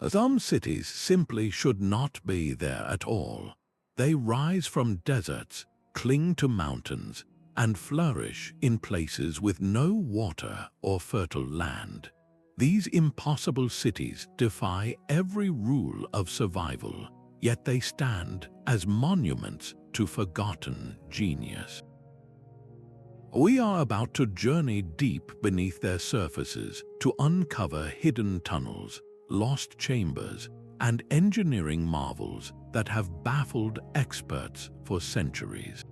Some cities simply should not be there at all. They rise from deserts, cling to mountains, and flourish in places with no water or fertile land. These impossible cities defy every rule of survival, yet they stand as monuments to forgotten genius. We are about to journey deep beneath their surfaces to uncover hidden tunnels, lost chambers, and engineering marvels that have baffled experts for centuries.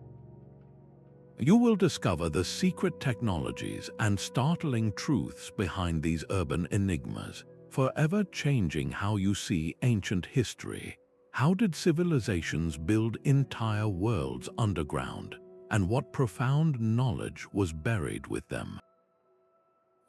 You will discover the secret technologies and startling truths behind these urban enigmas, forever changing how you see ancient history. How did civilizations build entire worlds underground, and what profound knowledge was buried with them?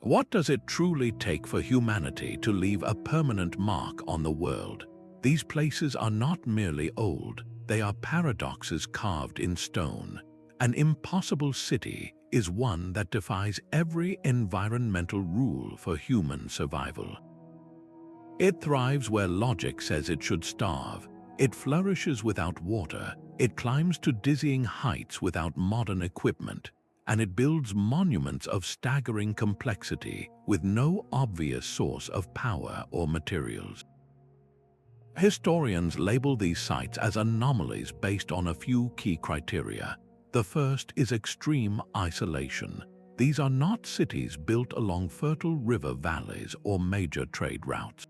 What does it truly take for humanity to leave a permanent mark on the world? These places are not merely old, they are paradoxes carved in stone. An impossible city is one that defies every environmental rule for human survival. It thrives where logic says it should starve. It flourishes without water. It climbs to dizzying heights without modern equipment. And it builds monuments of staggering complexity with no obvious source of power or materials. Historians label these sites as anomalies based on a few key criteria. The first is extreme isolation. These are not cities built along fertile river valleys or major trade routes.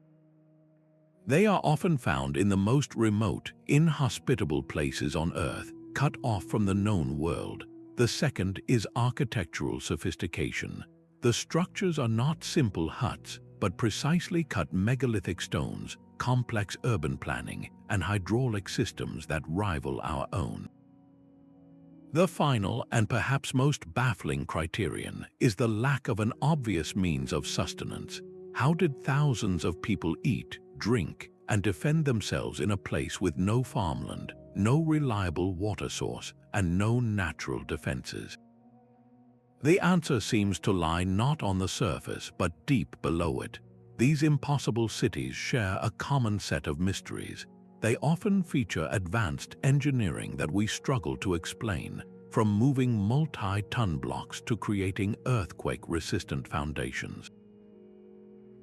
They are often found in the most remote, inhospitable places on Earth, cut off from the known world. The second is architectural sophistication. The structures are not simple huts, but precisely cut megalithic stones, complex urban planning, and hydraulic systems that rival our own. The final and perhaps most baffling criterion is the lack of an obvious means of sustenance. How did thousands of people eat, drink, and defend themselves in a place with no farmland, no reliable water source, and no natural defenses? The answer seems to lie not on the surface but deep below it. These impossible cities share a common set of mysteries. They often feature advanced engineering that we struggle to explain, from moving multi-ton blocks to creating earthquake-resistant foundations.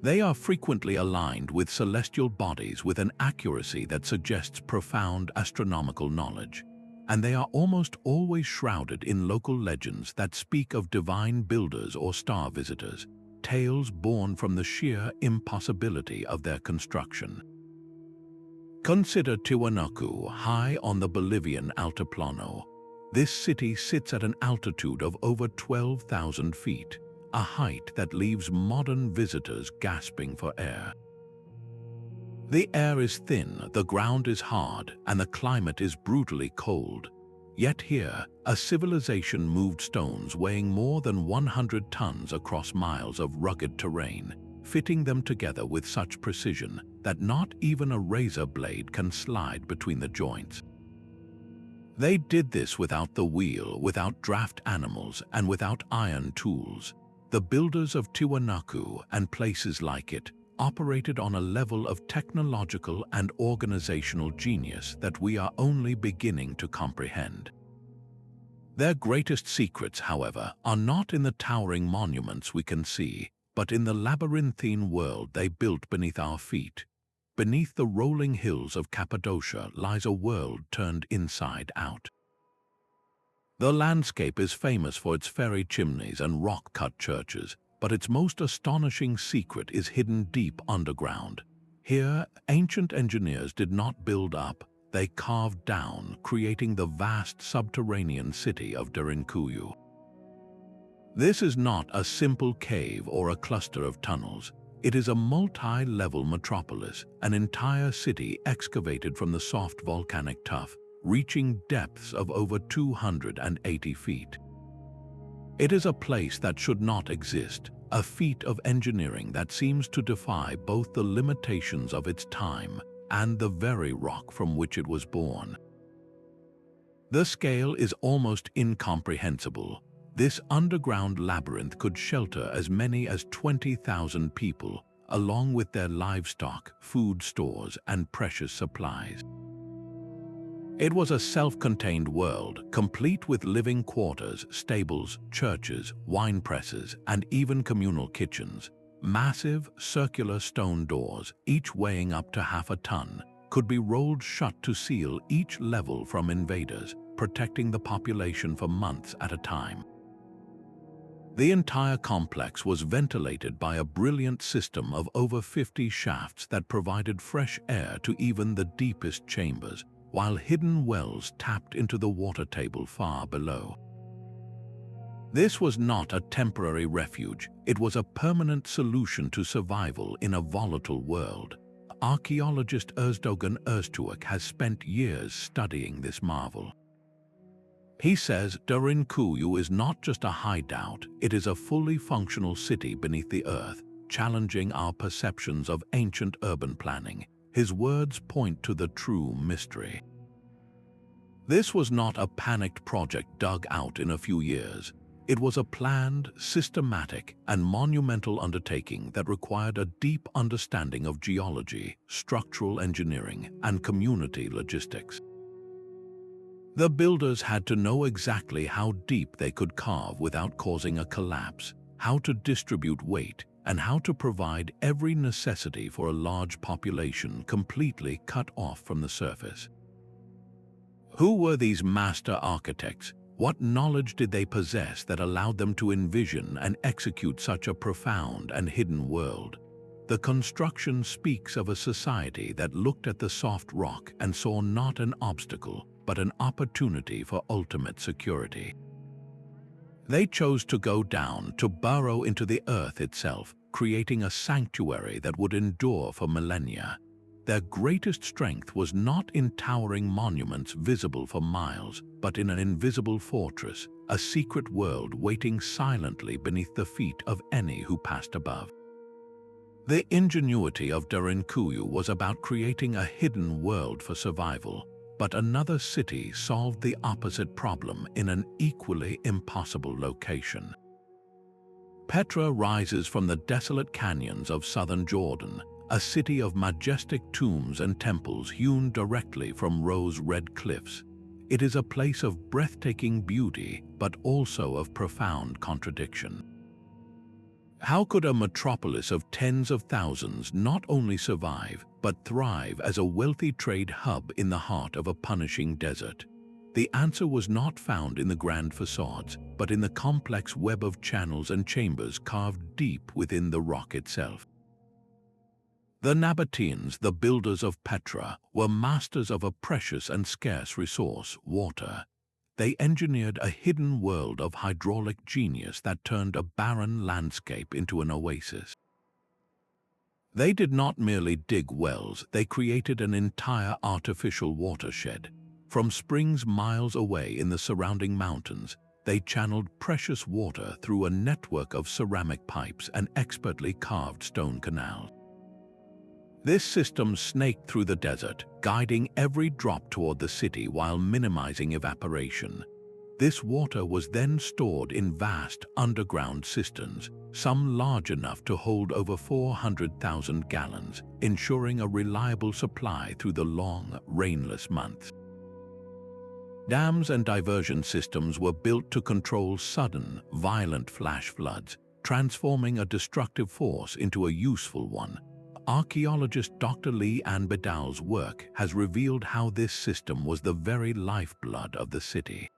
They are frequently aligned with celestial bodies with an accuracy that suggests profound astronomical knowledge, and they are almost always shrouded in local legends that speak of divine builders or star visitors, tales born from the sheer impossibility of their construction. Consider Tiwanaku, high on the Bolivian Altiplano. This city sits at an altitude of over 12,000 feet, a height that leaves modern visitors gasping for air. The air is thin, the ground is hard, and the climate is brutally cold. Yet here, a civilization moved stones weighing more than 100 tons across miles of rugged terrain, fitting them together with such precision that not even a razor blade can slide between the joints. They did this without the wheel, without draft animals, and without iron tools. The builders of Tiwanaku and places like it operated on a level of technological and organizational genius that we are only beginning to comprehend. Their greatest secrets, however, are not in the towering monuments we can see, but in the labyrinthine world they built beneath our feet. Beneath the rolling hills of Cappadocia lies a world turned inside out. The landscape is famous for its fairy chimneys and rock-cut churches, but its most astonishing secret is hidden deep underground. Here, ancient engineers did not build up, they carved down, creating the vast subterranean city of Derinkuyu. This is not a simple cave or a cluster of tunnels. It is a multi-level metropolis, an entire city excavated from the soft volcanic tuff, reaching depths of over 280 feet. It is a place that should not exist, a feat of engineering that seems to defy both the limitations of its time and the very rock from which it was born. The scale is almost incomprehensible. This underground labyrinth could shelter as many as 20,000 people, along with their livestock, food stores, and precious supplies. It was a self-contained world, complete with living quarters, stables, churches, wine presses, and even communal kitchens. Massive, circular stone doors, each weighing up to half a ton, could be rolled shut to seal each level from invaders, protecting the population for months at a time. The entire complex was ventilated by a brilliant system of over 50 shafts that provided fresh air to even the deepest chambers, while hidden wells tapped into the water table far below. This was not a temporary refuge, it was a permanent solution to survival in a volatile world. Archaeologist Erdogan Öztürk has spent years studying this marvel. He says Derinkuyu is not just a hideout, it is a fully functional city beneath the earth, challenging our perceptions of ancient urban planning. His words point to the true mystery. This was not a panicked project dug out in a few years. It was a planned, systematic, and monumental undertaking that required a deep understanding of geology, structural engineering, and community logistics. The builders had to know exactly how deep they could carve without causing a collapse, how to distribute weight, and how to provide every necessity for a large population completely cut off from the surface. Who were these master architects? What knowledge did they possess that allowed them to envision and execute such a profound and hidden world? The construction speaks of a society that looked at the soft rock and saw not an obstacle, but an opportunity for ultimate security. They chose to go down, to burrow into the earth itself, creating a sanctuary that would endure for millennia. Their greatest strength was not in towering monuments visible for miles, but in an invisible fortress, a secret world waiting silently beneath the feet of any who passed above. The ingenuity of Derinkuyu was about creating a hidden world for survival, but another city solved the opposite problem in an equally impossible location. Petra rises from the desolate canyons of southern Jordan, a city of majestic tombs and temples hewn directly from rose-red cliffs. It is a place of breathtaking beauty, but also of profound contradiction. How could a metropolis of tens of thousands not only survive, but thrive as a wealthy trade hub in the heart of a punishing desert? The answer was not found in the grand facades, but in the complex web of channels and chambers carved deep within the rock itself. The Nabataeans, the builders of Petra, were masters of a precious and scarce resource, water. They engineered a hidden world of hydraulic genius that turned a barren landscape into an oasis. They did not merely dig wells, they created an entire artificial watershed. From springs miles away in the surrounding mountains, they channeled precious water through a network of ceramic pipes and expertly carved stone canals. This system snaked through the desert, guiding every drop toward the city while minimizing evaporation. This water was then stored in vast underground cisterns, some large enough to hold over 400,000 gallons, ensuring a reliable supply through the long, rainless months. Dams and diversion systems were built to control sudden, violent flash floods, transforming a destructive force into a useful one. Archaeologist Dr. Lee Ann Bedall's work has revealed how this system was the very lifeblood of the city.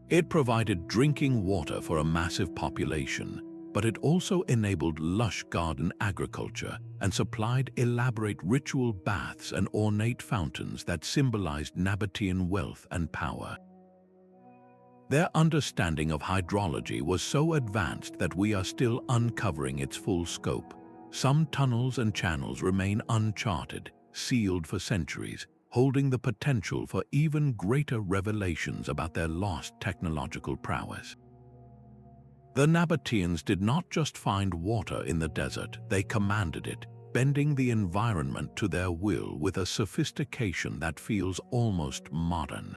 It provided drinking water for a massive population, but it also enabled lush garden agriculture and supplied elaborate ritual baths and ornate fountains that symbolized Nabataean wealth and power. Their understanding of hydrology was so advanced that we are still uncovering its full scope. Some tunnels and channels remain uncharted, sealed for centuries, holding the potential for even greater revelations about their lost technological prowess. The Nabataeans did not just find water in the desert, they commanded it, bending the environment to their will with a sophistication that feels almost modern.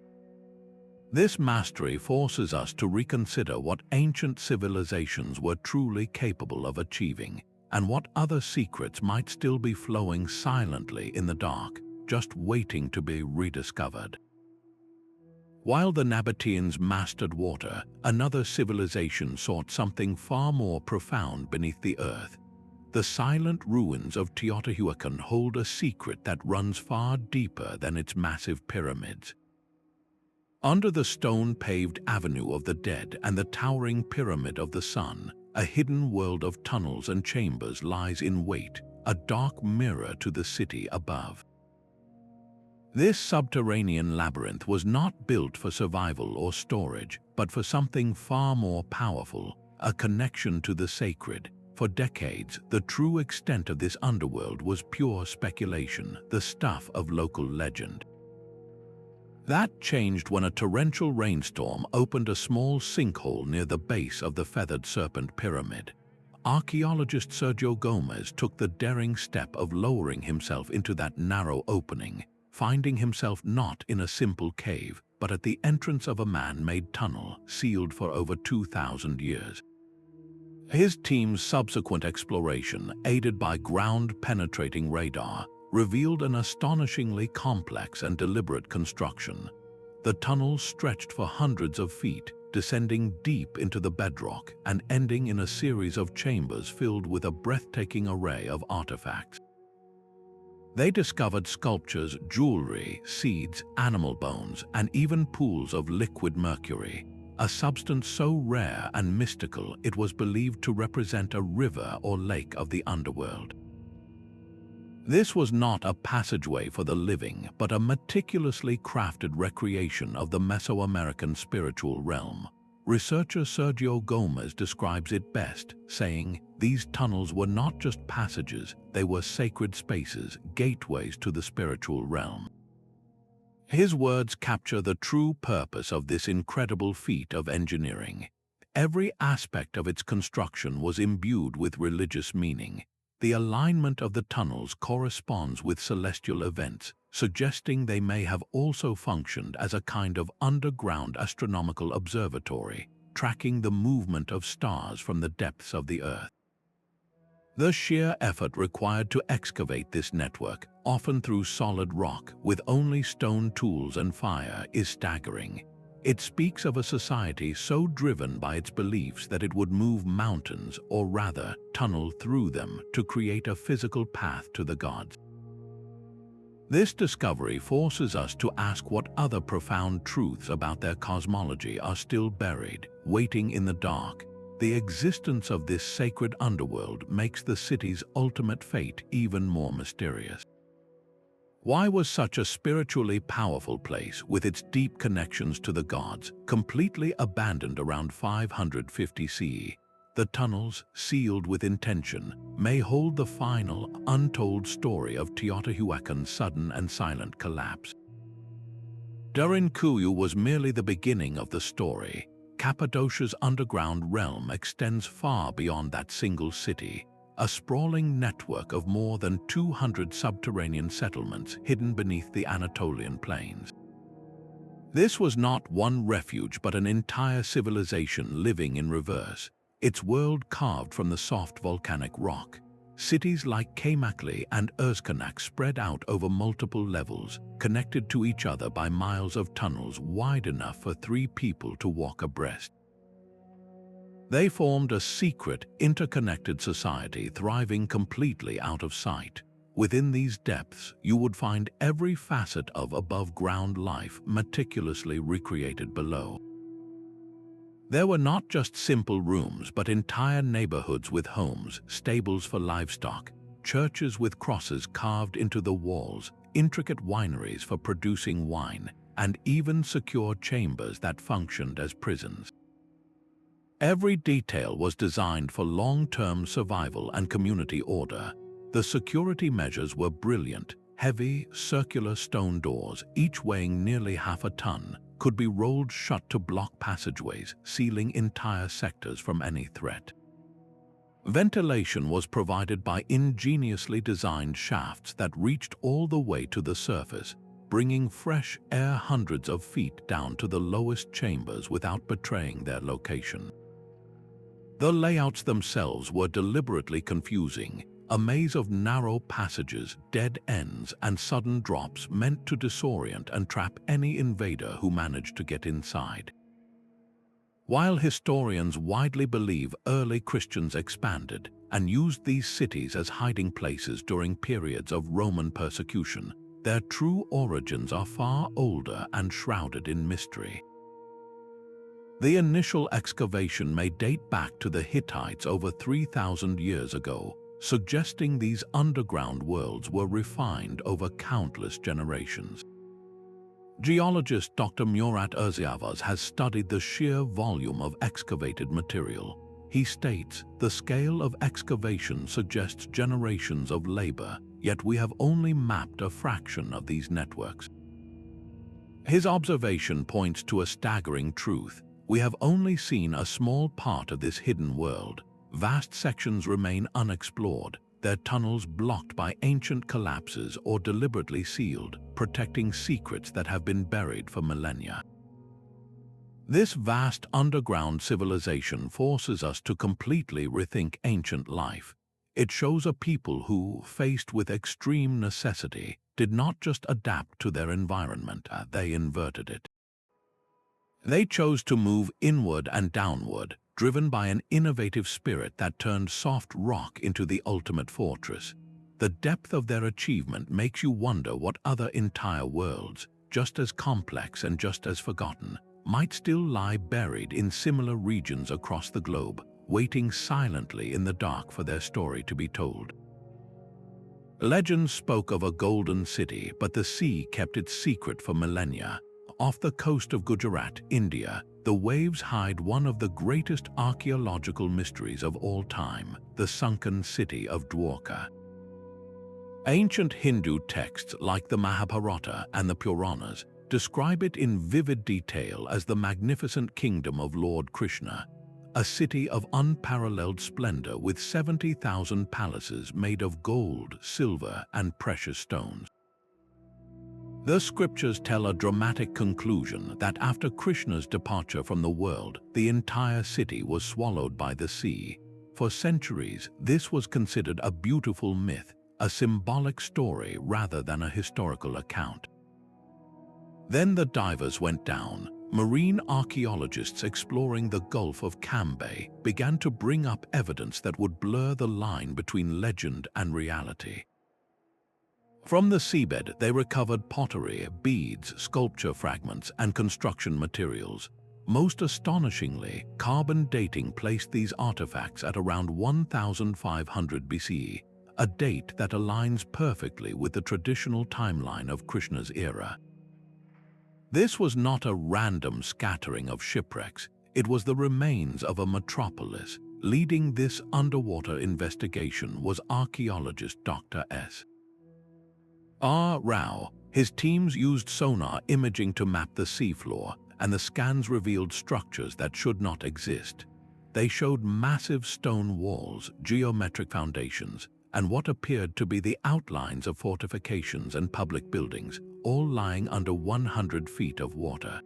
This mastery forces us to reconsider what ancient civilizations were truly capable of achieving. and what other secrets might still be flowing silently in the dark, just waiting to be rediscovered. While the Nabataeans mastered water, another civilization sought something far more profound beneath the earth. The silent ruins of Teotihuacan hold a secret that runs far deeper than its massive pyramids. Under the stone-paved Avenue of the Dead and the towering Pyramid of the Sun, a hidden world of tunnels and chambers lies in wait, a dark mirror to the city above. This subterranean labyrinth was not built for survival or storage, but for something far more powerful, a connection to the sacred. For decades, the true extent of this underworld was pure speculation, the stuff of local legend. That changed when a torrential rainstorm opened a small sinkhole near the base of the Feathered Serpent Pyramid. Archaeologist Sergio Gomez took the daring step of lowering himself into that narrow opening, finding himself not in a simple cave, but at the entrance of a man-made tunnel sealed for over 2,000 years. His team's subsequent exploration, aided by ground-penetrating radar, revealed an astonishingly complex and deliberate construction. The tunnels stretched for hundreds of feet, descending deep into the bedrock and ending in a series of chambers filled with a breathtaking array of artifacts. They discovered sculptures, jewelry, seeds, animal bones, and even pools of liquid mercury, a substance so rare and mystical it was believed to represent a river or lake of the underworld. This was not a passageway for the living, but a meticulously crafted recreation of the Mesoamerican spiritual realm. Researcher Sergio Gomez describes it best, saying, "These tunnels were not just passages, they were sacred spaces, gateways to the spiritual realm." His words capture the true purpose of this incredible feat of engineering. Every aspect of its construction was imbued with religious meaning. The alignment of the tunnels corresponds with celestial events, suggesting they may have also functioned as a kind of underground astronomical observatory, tracking the movement of stars from the depths of the Earth. The sheer effort required to excavate this network, often through solid rock with only stone tools and fire, is staggering. It speaks of a society so driven by its beliefs that it would move mountains, or rather, tunnel through them, to create a physical path to the gods. This discovery forces us to ask what other profound truths about their cosmology are still buried, waiting in the dark. The existence of this sacred underworld makes the city's ultimate fate even more mysterious. Why was such a spiritually powerful place, with its deep connections to the gods, completely abandoned around 550 CE? The tunnels, sealed with intention, may hold the final, untold story of Teotihuacan's sudden and silent collapse. Derinkuyu was merely the beginning of the story. Cappadocia's underground realm extends far beyond that single city, a sprawling network of more than 200 subterranean settlements hidden beneath the Anatolian plains. This was not one refuge but an entire civilization living in reverse, its world carved from the soft volcanic rock. Cities like Kamakli and Urscanak spread out over multiple levels, connected to each other by miles of tunnels wide enough for 3 people to walk abreast. They formed a secret, interconnected society thriving completely out of sight. Within these depths, you would find every facet of above-ground life meticulously recreated below. There were not just simple rooms, but entire neighborhoods with homes, stables for livestock, churches with crosses carved into the walls, intricate wineries for producing wine, and even secure chambers that functioned as prisons. Every detail was designed for long-term survival and community order. The security measures were brilliant. Heavy, circular stone doors, each weighing nearly half a ton, could be rolled shut to block passageways, sealing entire sectors from any threat. Ventilation was provided by ingeniously designed shafts that reached all the way to the surface, bringing fresh air hundreds of feet down to the lowest chambers without betraying their location. The layouts themselves were deliberately confusing, a maze of narrow passages, dead ends, and sudden drops meant to disorient and trap any invader who managed to get inside. While historians widely believe early Christians expanded and used these cities as hiding places during periods of Roman persecution, their true origins are far older and shrouded in mystery. The initial excavation may date back to the Hittites over 3,000 years ago, suggesting these underground worlds were refined over countless generations. Geologist Dr. Murat Erziavaz has studied the sheer volume of excavated material. He states, "The scale of excavation suggests generations of labor, yet we have only mapped a fraction of these networks." His observation points to a staggering truth. We have only seen a small part of this hidden world. Vast sections remain unexplored, their tunnels blocked by ancient collapses or deliberately sealed, protecting secrets that have been buried for millennia. This vast underground civilization forces us to completely rethink ancient life. It shows a people who, faced with extreme necessity, did not just adapt to their environment, they inverted it. They chose to move inward and downward, driven by an innovative spirit that turned soft rock into the ultimate fortress. The depth of their achievement makes you wonder what other entire worlds, just as complex and just as forgotten, might still lie buried in similar regions across the globe, waiting silently in the dark for their story to be told. Legends spoke of a golden city, but the sea kept its secret for millennia. Off the coast of Gujarat, India, the waves hide one of the greatest archaeological mysteries of all time, the sunken city of Dwarka. Ancient Hindu texts like the Mahabharata and the Puranas describe it in vivid detail as the magnificent kingdom of Lord Krishna, a city of unparalleled splendor with 70,000 palaces made of gold, silver, and precious stones. The scriptures tell a dramatic conclusion that after Krishna's departure from the world, the entire city was swallowed by the sea. For centuries, this was considered a beautiful myth, a symbolic story rather than a historical account. Then the divers went down. Marine archaeologists exploring the Gulf of Cambay began to bring up evidence that would blur the line between legend and reality. From the seabed, they recovered pottery, beads, sculpture fragments, and construction materials. Most astonishingly, carbon dating placed these artifacts at around 1,500 BCE, a date that aligns perfectly with the traditional timeline of Krishna's era. This was not a random scattering of shipwrecks, it was the remains of a metropolis. Leading this underwater investigation was archaeologist Dr. S. R. Rao. His teams used sonar imaging to map the seafloor, and the scans revealed structures that should not exist. They showed massive stone walls, geometric foundations, and what appeared to be the outlines of fortifications and public buildings, all lying under 100 feet of water.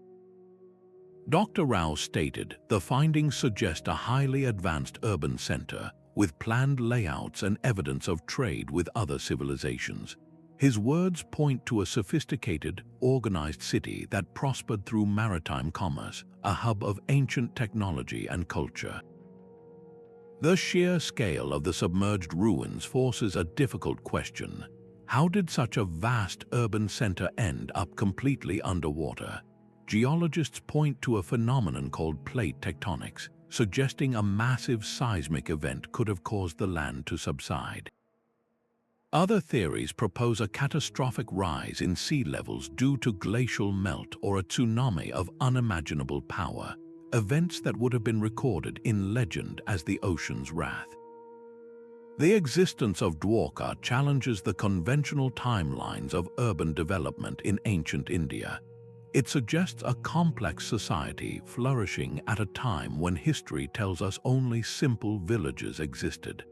Dr. Rao stated, "The findings suggest a highly advanced urban center, with planned layouts and evidence of trade with other civilizations." His words point to a sophisticated, organized city that prospered through maritime commerce, a hub of ancient technology and culture. The sheer scale of the submerged ruins forces a difficult question. How did such a vast urban center end up completely underwater? Geologists point to a phenomenon called plate tectonics, suggesting a massive seismic event could have caused the land to subside. Other theories propose a catastrophic rise in sea levels due to glacial melt or a tsunami of unimaginable power, events that would have been recorded in legend as the ocean's wrath. The existence of Dwarka challenges the conventional timelines of urban development in ancient India. It suggests a complex society flourishing at a time when history tells us only simple villages existed.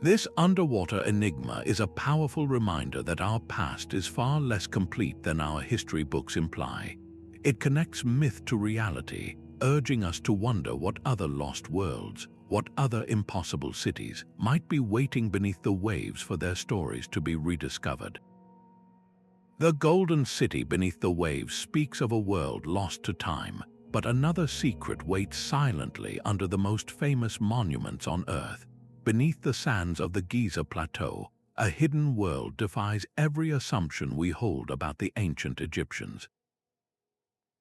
This underwater enigma is a powerful reminder that our past is far less complete than our history books imply. It connects myth to reality, urging us to wonder what other lost worlds, what other impossible cities might be waiting beneath the waves for their stories to be rediscovered. The Golden City beneath the waves speaks of a world lost to time, but another secret waits silently under the most famous monuments on Earth. Beneath the sands of the Giza Plateau, a hidden world defies every assumption we hold about the ancient Egyptians.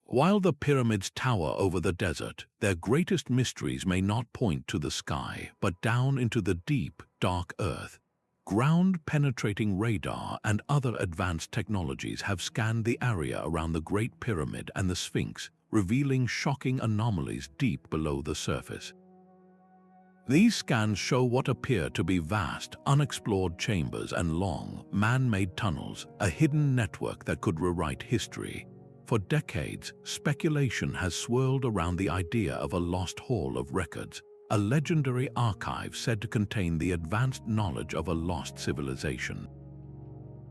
While the pyramids tower over the desert, their greatest mysteries may not point to the sky, but down into the deep, dark earth. Ground-penetrating radar and other advanced technologies have scanned the area around the Great Pyramid and the Sphinx, revealing shocking anomalies deep below the surface. These scans show what appear to be vast, unexplored chambers and long, man-made tunnels, a hidden network that could rewrite history. For decades, speculation has swirled around the idea of a lost hall of records, a legendary archive said to contain the advanced knowledge of a lost civilization.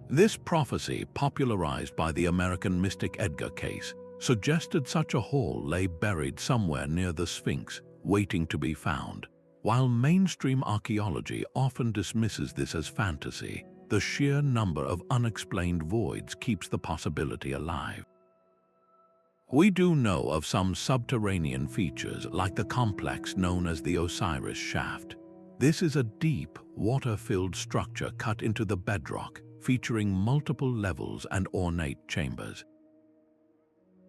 This prophecy, popularized by the American mystic Edgar Cayce, suggested such a hall lay buried somewhere near the Sphinx, waiting to be found. While mainstream archaeology often dismisses this as fantasy, the sheer number of unexplained voids keeps the possibility alive. We do know of some subterranean features like the complex known as the Osiris Shaft. This is a deep, water-filled structure cut into the bedrock, featuring multiple levels and ornate chambers.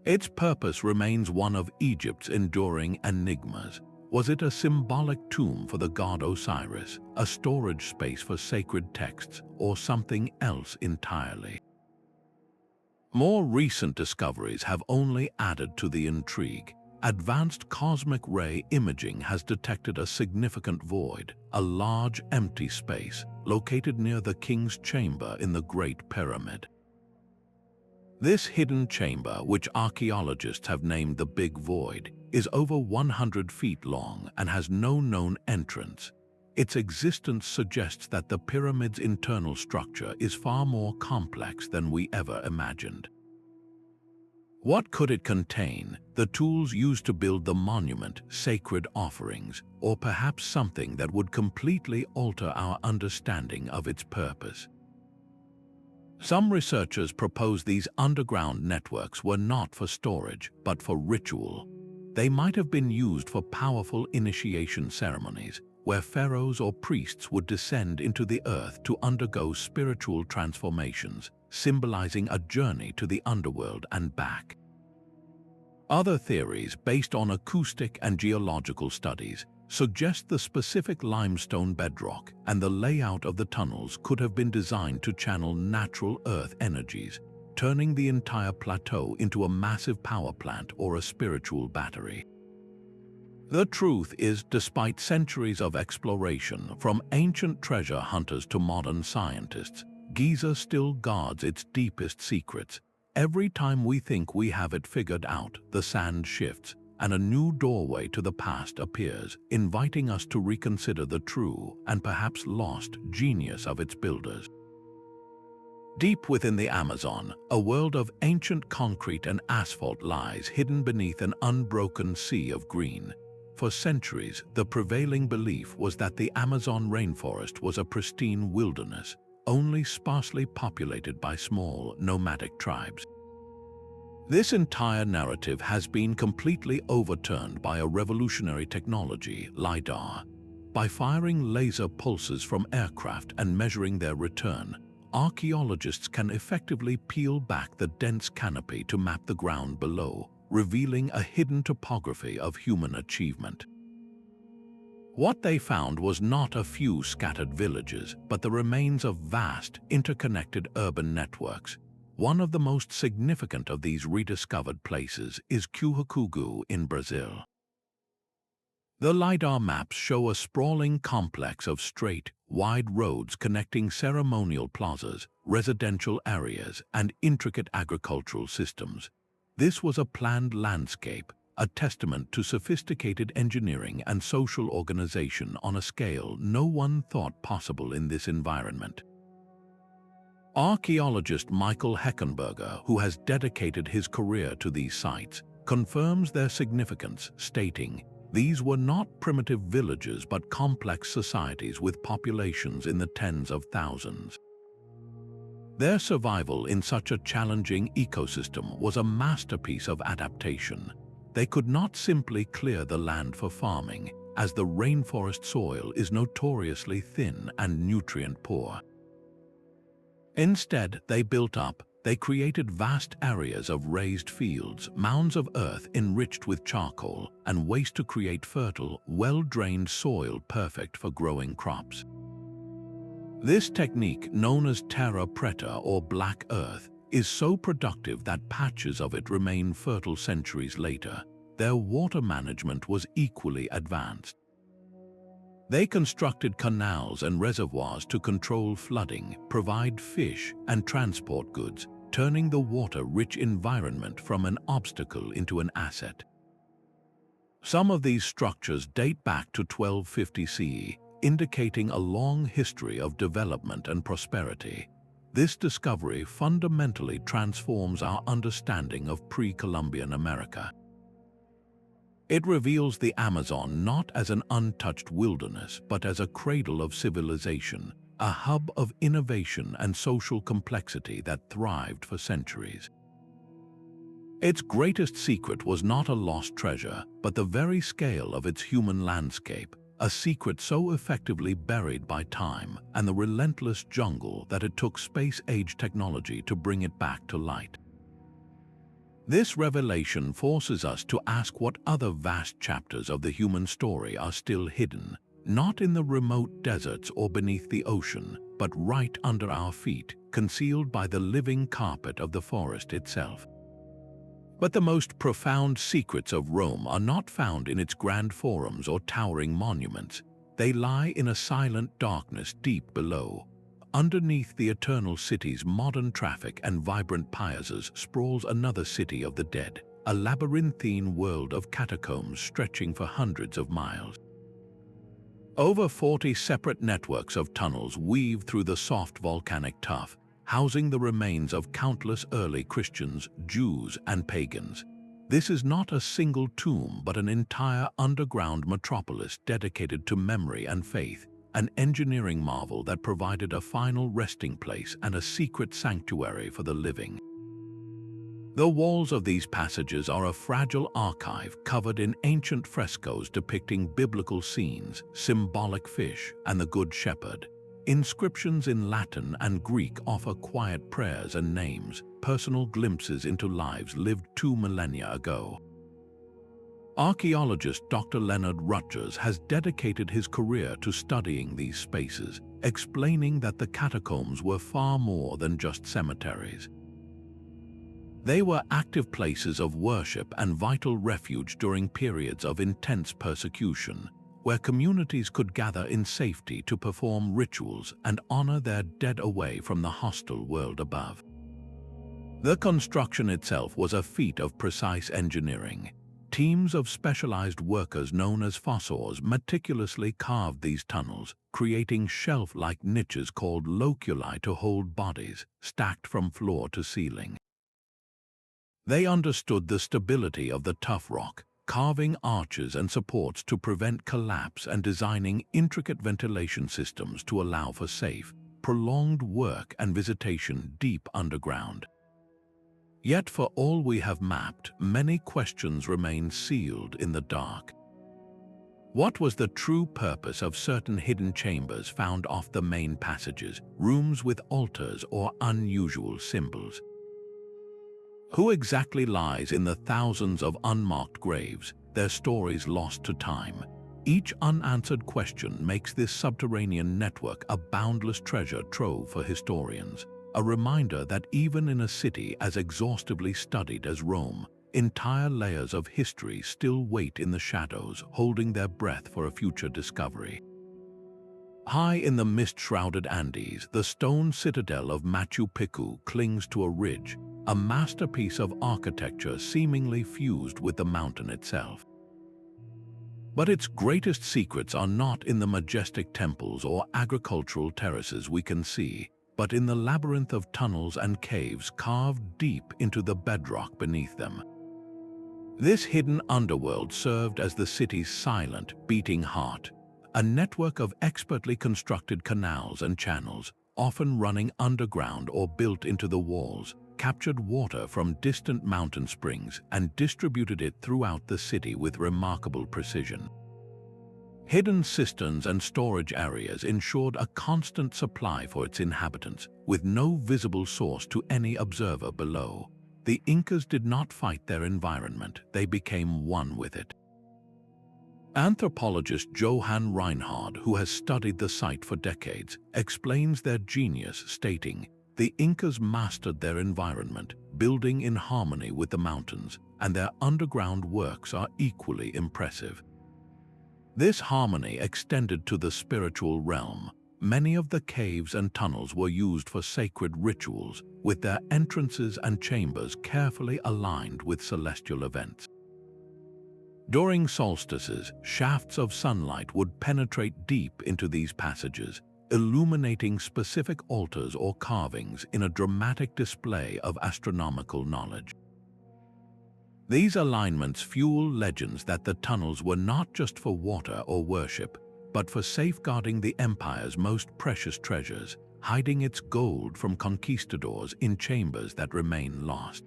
Its purpose remains one of Egypt's enduring enigmas. Was it a symbolic tomb for the god Osiris, a storage space for sacred texts, or something else entirely? More recent discoveries have only added to the intrigue. Advanced cosmic ray imaging has detected a significant void, a large empty space located near the king's chamber in the Great Pyramid. This hidden chamber, which archaeologists have named the Big Void, is over 100 feet long and has no known entrance. Its existence suggests that the pyramid's internal structure is far more complex than we ever imagined. What could it contain? The tools used to build the monument, sacred offerings, or perhaps something that would completely alter our understanding of its purpose? Some researchers propose these underground networks were not for storage, but for ritual. They might have been used for powerful initiation ceremonies, where pharaohs or priests would descend into the earth to undergo spiritual transformations, symbolizing a journey to the underworld and back. Other theories, based on acoustic and geological studies, suggest the specific limestone bedrock and the layout of the tunnels could have been designed to channel natural earth energies, turning the entire plateau into a massive power plant or a spiritual battery. The truth is, despite centuries of exploration, from ancient treasure hunters to modern scientists, Giza still guards its deepest secrets. Every time we think we have it figured out, the sand shifts, and a new doorway to the past appears, inviting us to reconsider the true and perhaps lost genius of its builders. Deep within the Amazon, a world of ancient concrete and asphalt lies hidden beneath an unbroken sea of green. For centuries, the prevailing belief was that the Amazon rainforest was a pristine wilderness, only sparsely populated by small, nomadic tribes. This entire narrative has been completely overturned by a revolutionary technology, LiDAR. By firing laser pulses from aircraft and measuring their return, archaeologists can effectively peel back the dense canopy to map the ground below, revealing a hidden topography of human achievement. What they found was not a few scattered villages, but the remains of vast, interconnected urban networks. One of the most significant of these rediscovered places is Tiwanaku in Brazil. The LiDAR maps show a sprawling complex of straight, wide roads connecting ceremonial plazas, residential areas, and intricate agricultural systems. This was a planned landscape, a testament to sophisticated engineering and social organization on a scale no one thought possible in this environment. Archaeologist Michael Heckenberger, who has dedicated his career to these sites, confirms their significance, stating, "These were not primitive villages but complex societies with populations in the tens of thousands." Their survival in such a challenging ecosystem was a masterpiece of adaptation. They could not simply clear the land for farming, as the rainforest soil is notoriously thin and nutrient-poor. Instead, they created vast areas of raised fields, mounds of earth enriched with charcoal, and waste to create fertile, well-drained soil perfect for growing crops. This technique, known as terra preta or black earth, is so productive that patches of it remain fertile centuries later. Their water management was equally advanced. They constructed canals and reservoirs to control flooding, provide fish, and transport goods, turning the water-rich environment from an obstacle into an asset. Some of these structures date back to 1250 CE, indicating a long history of development and prosperity. This discovery fundamentally transforms our understanding of pre-Columbian America. It reveals the Amazon not as an untouched wilderness, but as a cradle of civilization, a hub of innovation and social complexity that thrived for centuries. Its greatest secret was not a lost treasure, but the very scale of its human landscape, a secret so effectively buried by time and the relentless jungle that it took space-age technology to bring it back to light. This revelation forces us to ask what other vast chapters of the human story are still hidden, not in the remote deserts or beneath the ocean, but right under our feet, concealed by the living carpet of the forest itself. But the most profound secrets of Rome are not found in its grand forums or towering monuments. They lie in a silent darkness deep below. Underneath the eternal city's modern traffic and vibrant piazzas sprawls another city of the dead, a labyrinthine world of catacombs stretching for hundreds of miles. Over 40 separate networks of tunnels weave through the soft volcanic tuff, housing the remains of countless early Christians, Jews, and pagans. This is not a single tomb, but an entire underground metropolis dedicated to memory and faith, an engineering marvel that provided a final resting place and a secret sanctuary for the living. The walls of these passages are a fragile archive covered in ancient frescoes depicting biblical scenes, symbolic fish, and the Good Shepherd. Inscriptions in Latin and Greek offer quiet prayers and names, personal glimpses into lives lived 2 millennia ago. Archaeologist Dr. Leonard Rutgers has dedicated his career to studying these spaces, explaining that the catacombs were far more than just cemeteries. They were active places of worship and vital refuge during periods of intense persecution, where communities could gather in safety to perform rituals and honor their dead away from the hostile world above. The construction itself was a feat of precise engineering. Teams of specialized workers known as fossors meticulously carved these tunnels, creating shelf-like niches called loculi to hold bodies, stacked from floor to ceiling. They understood the stability of the tough rock, carving arches and supports to prevent collapse and designing intricate ventilation systems to allow for safe, prolonged work and visitation deep underground. Yet for all we have mapped, many questions remain sealed in the dark. What was the true purpose of certain hidden chambers found off the main passages, rooms with altars or unusual symbols? Who exactly lies in the thousands of unmarked graves, their stories lost to time? Each unanswered question makes this subterranean network a boundless treasure trove for historians. A reminder that even in a city as exhaustively studied as Rome, entire layers of history still wait in the shadows, holding their breath for a future discovery. High in the mist-shrouded Andes, the stone citadel of Machu Picchu clings to a ridge, a masterpiece of architecture seemingly fused with the mountain itself. But its greatest secrets are not in the majestic temples or agricultural terraces we can see, but in the labyrinth of tunnels and caves carved deep into the bedrock beneath them. This hidden underworld served as the city's silent, beating heart, a network of expertly constructed canals and channels, often running underground or built into the walls, captured water from distant mountain springs and distributed it throughout the city with remarkable precision. Hidden cisterns and storage areas ensured a constant supply for its inhabitants, with no visible source to any observer below. The Incas did not fight their environment, they became one with it. Anthropologist Johann Reinhard, who has studied the site for decades, explains their genius, stating, "The Incas mastered their environment, building in harmony with the mountains, and their underground works are equally impressive." This harmony extended to the spiritual realm. Many of the caves and tunnels were used for sacred rituals, with their entrances and chambers carefully aligned with celestial events. During solstices, shafts of sunlight would penetrate deep into these passages, illuminating specific altars or carvings in a dramatic display of astronomical knowledge. These alignments fuel legends that the tunnels were not just for water or worship, but for safeguarding the empire's most precious treasures, hiding its gold from conquistadors in chambers that remain lost.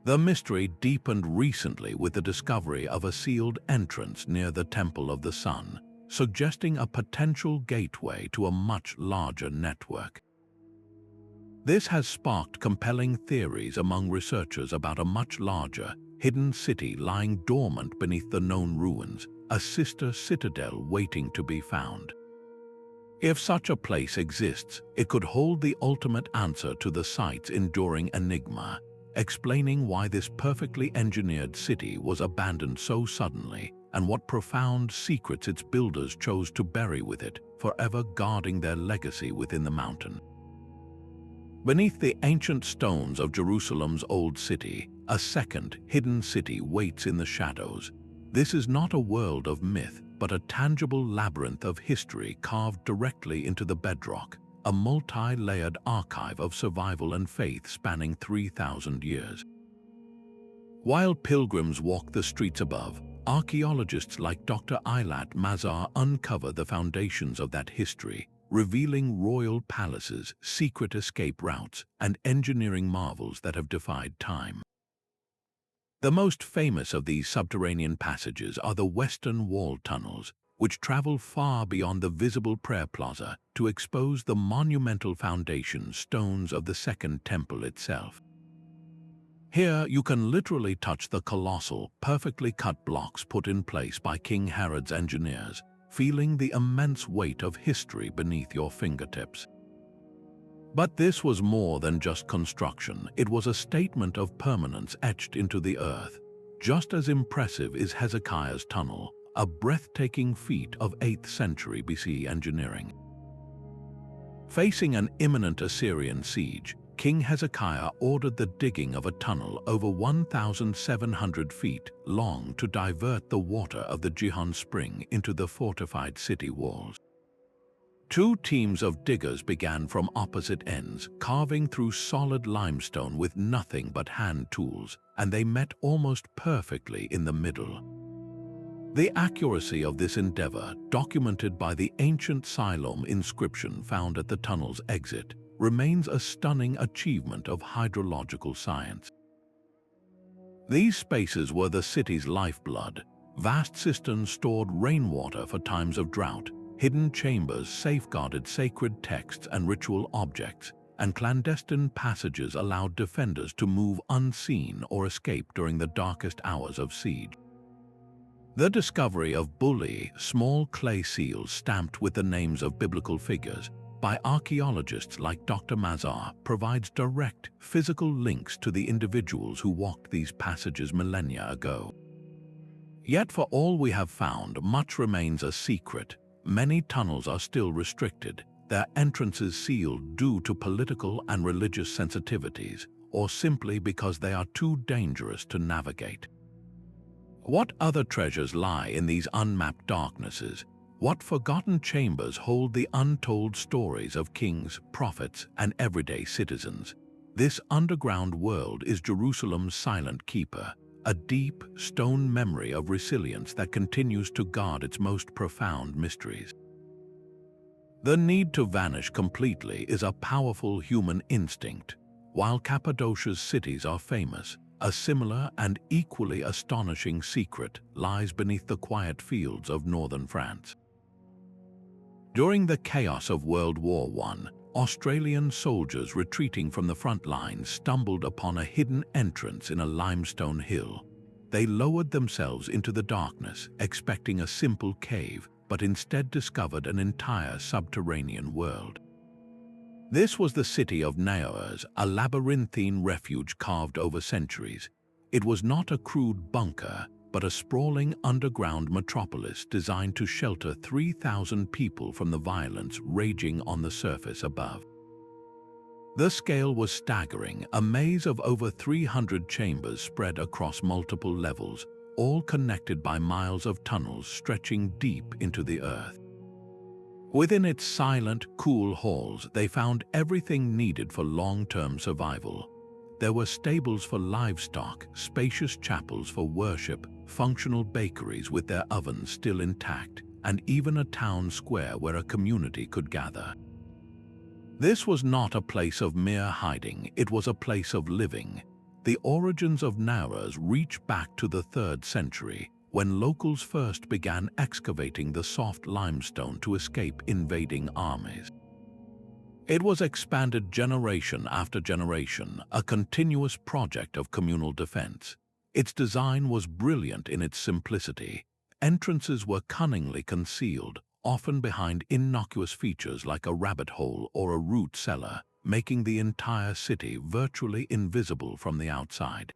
The mystery deepened recently with the discovery of a sealed entrance near the Temple of the Sun, suggesting a potential gateway to a much larger network. This has sparked compelling theories among researchers about a much larger, hidden city lying dormant beneath the known ruins, a sister citadel waiting to be found. If such a place exists, it could hold the ultimate answer to the site's enduring enigma, explaining why this perfectly engineered city was abandoned so suddenly and what profound secrets its builders chose to bury with it, forever guarding their legacy within the mountain. Beneath the ancient stones of Jerusalem's old city, a second, hidden city waits in the shadows. This is not a world of myth, but a tangible labyrinth of history carved directly into the bedrock, a multi-layered archive of survival and faith spanning 3,000 years. While pilgrims walk the streets above, archaeologists like Dr. Eilat Mazar uncover the foundations of that history, revealing royal palaces, secret escape routes, and engineering marvels that have defied time. The most famous of these subterranean passages are the Western Wall tunnels, which travel far beyond the visible prayer plaza to expose the monumental foundation stones of the Second Temple itself. Here you can literally touch the colossal, perfectly cut blocks put in place by King Herod's engineers, feeling the immense weight of history beneath your fingertips. But this was more than just construction. It was a statement of permanence etched into the earth. Just as impressive is Hezekiah's tunnel, a breathtaking feat of 8th century BC engineering. Facing an imminent Assyrian siege, King Hezekiah ordered the digging of a tunnel over 1,700 feet long to divert the water of the Gihon Spring into the fortified city walls. Two teams of diggers began from opposite ends, carving through solid limestone with nothing but hand tools, and they met almost perfectly in the middle. The accuracy of this endeavor, documented by the ancient Siloam inscription found at the tunnel's exit, remains a stunning achievement of hydrological science. These spaces were the city's lifeblood. Vast cisterns stored rainwater for times of drought, hidden chambers safeguarded sacred texts and ritual objects, and clandestine passages allowed defenders to move unseen or escape during the darkest hours of siege. The discovery of bulli, small clay seals stamped with the names of biblical figures, by archaeologists like Dr. Mazar provides direct, physical links to the individuals who walked these passages millennia ago. Yet for all we have found, much remains a secret. Many tunnels are still restricted, their entrances sealed due to political and religious sensitivities, or simply because they are too dangerous to navigate. What other treasures lie in these unmapped darknesses? What forgotten chambers hold the untold stories of kings, prophets, and everyday citizens? This underground world is Jerusalem's silent keeper, a deep, stone memory of resilience that continues to guard its most profound mysteries. The need to vanish completely is a powerful human instinct. While Cappadocia's cities are famous, a similar and equally astonishing secret lies beneath the quiet fields of northern France. During the chaos of World War I, Australian soldiers retreating from the front lines stumbled upon a hidden entrance in a limestone hill. They lowered themselves into the darkness, expecting a simple cave, but instead discovered an entire subterranean world. This was the city of Naos, a labyrinthine refuge carved over centuries. It was not a crude bunker, but a sprawling underground metropolis designed to shelter 3,000 people from the violence raging on the surface above. The scale was staggering, a maze of over 300 chambers spread across multiple levels, all connected by miles of tunnels stretching deep into the earth. Within its silent, cool halls, they found everything needed for long-term survival. There were stables for livestock, spacious chapels for worship, functional bakeries with their ovens still intact, and even a town square where a community could gather. This was not a place of mere hiding, it was a place of living. The origins of Naos reach back to the 3rd century, when locals first began excavating the soft limestone to escape invading armies. It was expanded generation after generation, a continuous project of communal defense. Its design was brilliant in its simplicity. Entrances were cunningly concealed, often behind innocuous features like a rabbit hole or a root cellar, making the entire city virtually invisible from the outside.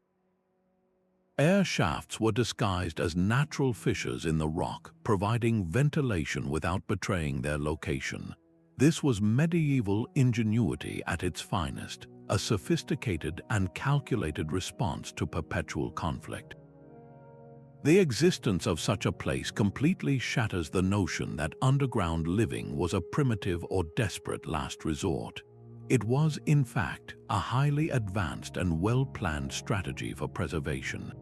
Air shafts were disguised as natural fissures in the rock, providing ventilation without betraying their location. This was medieval ingenuity at its finest, a sophisticated and calculated response to perpetual conflict. The existence of such a place completely shatters the notion that underground living was a primitive or desperate last resort. It was, in fact, a highly advanced and well-planned strategy for preservation.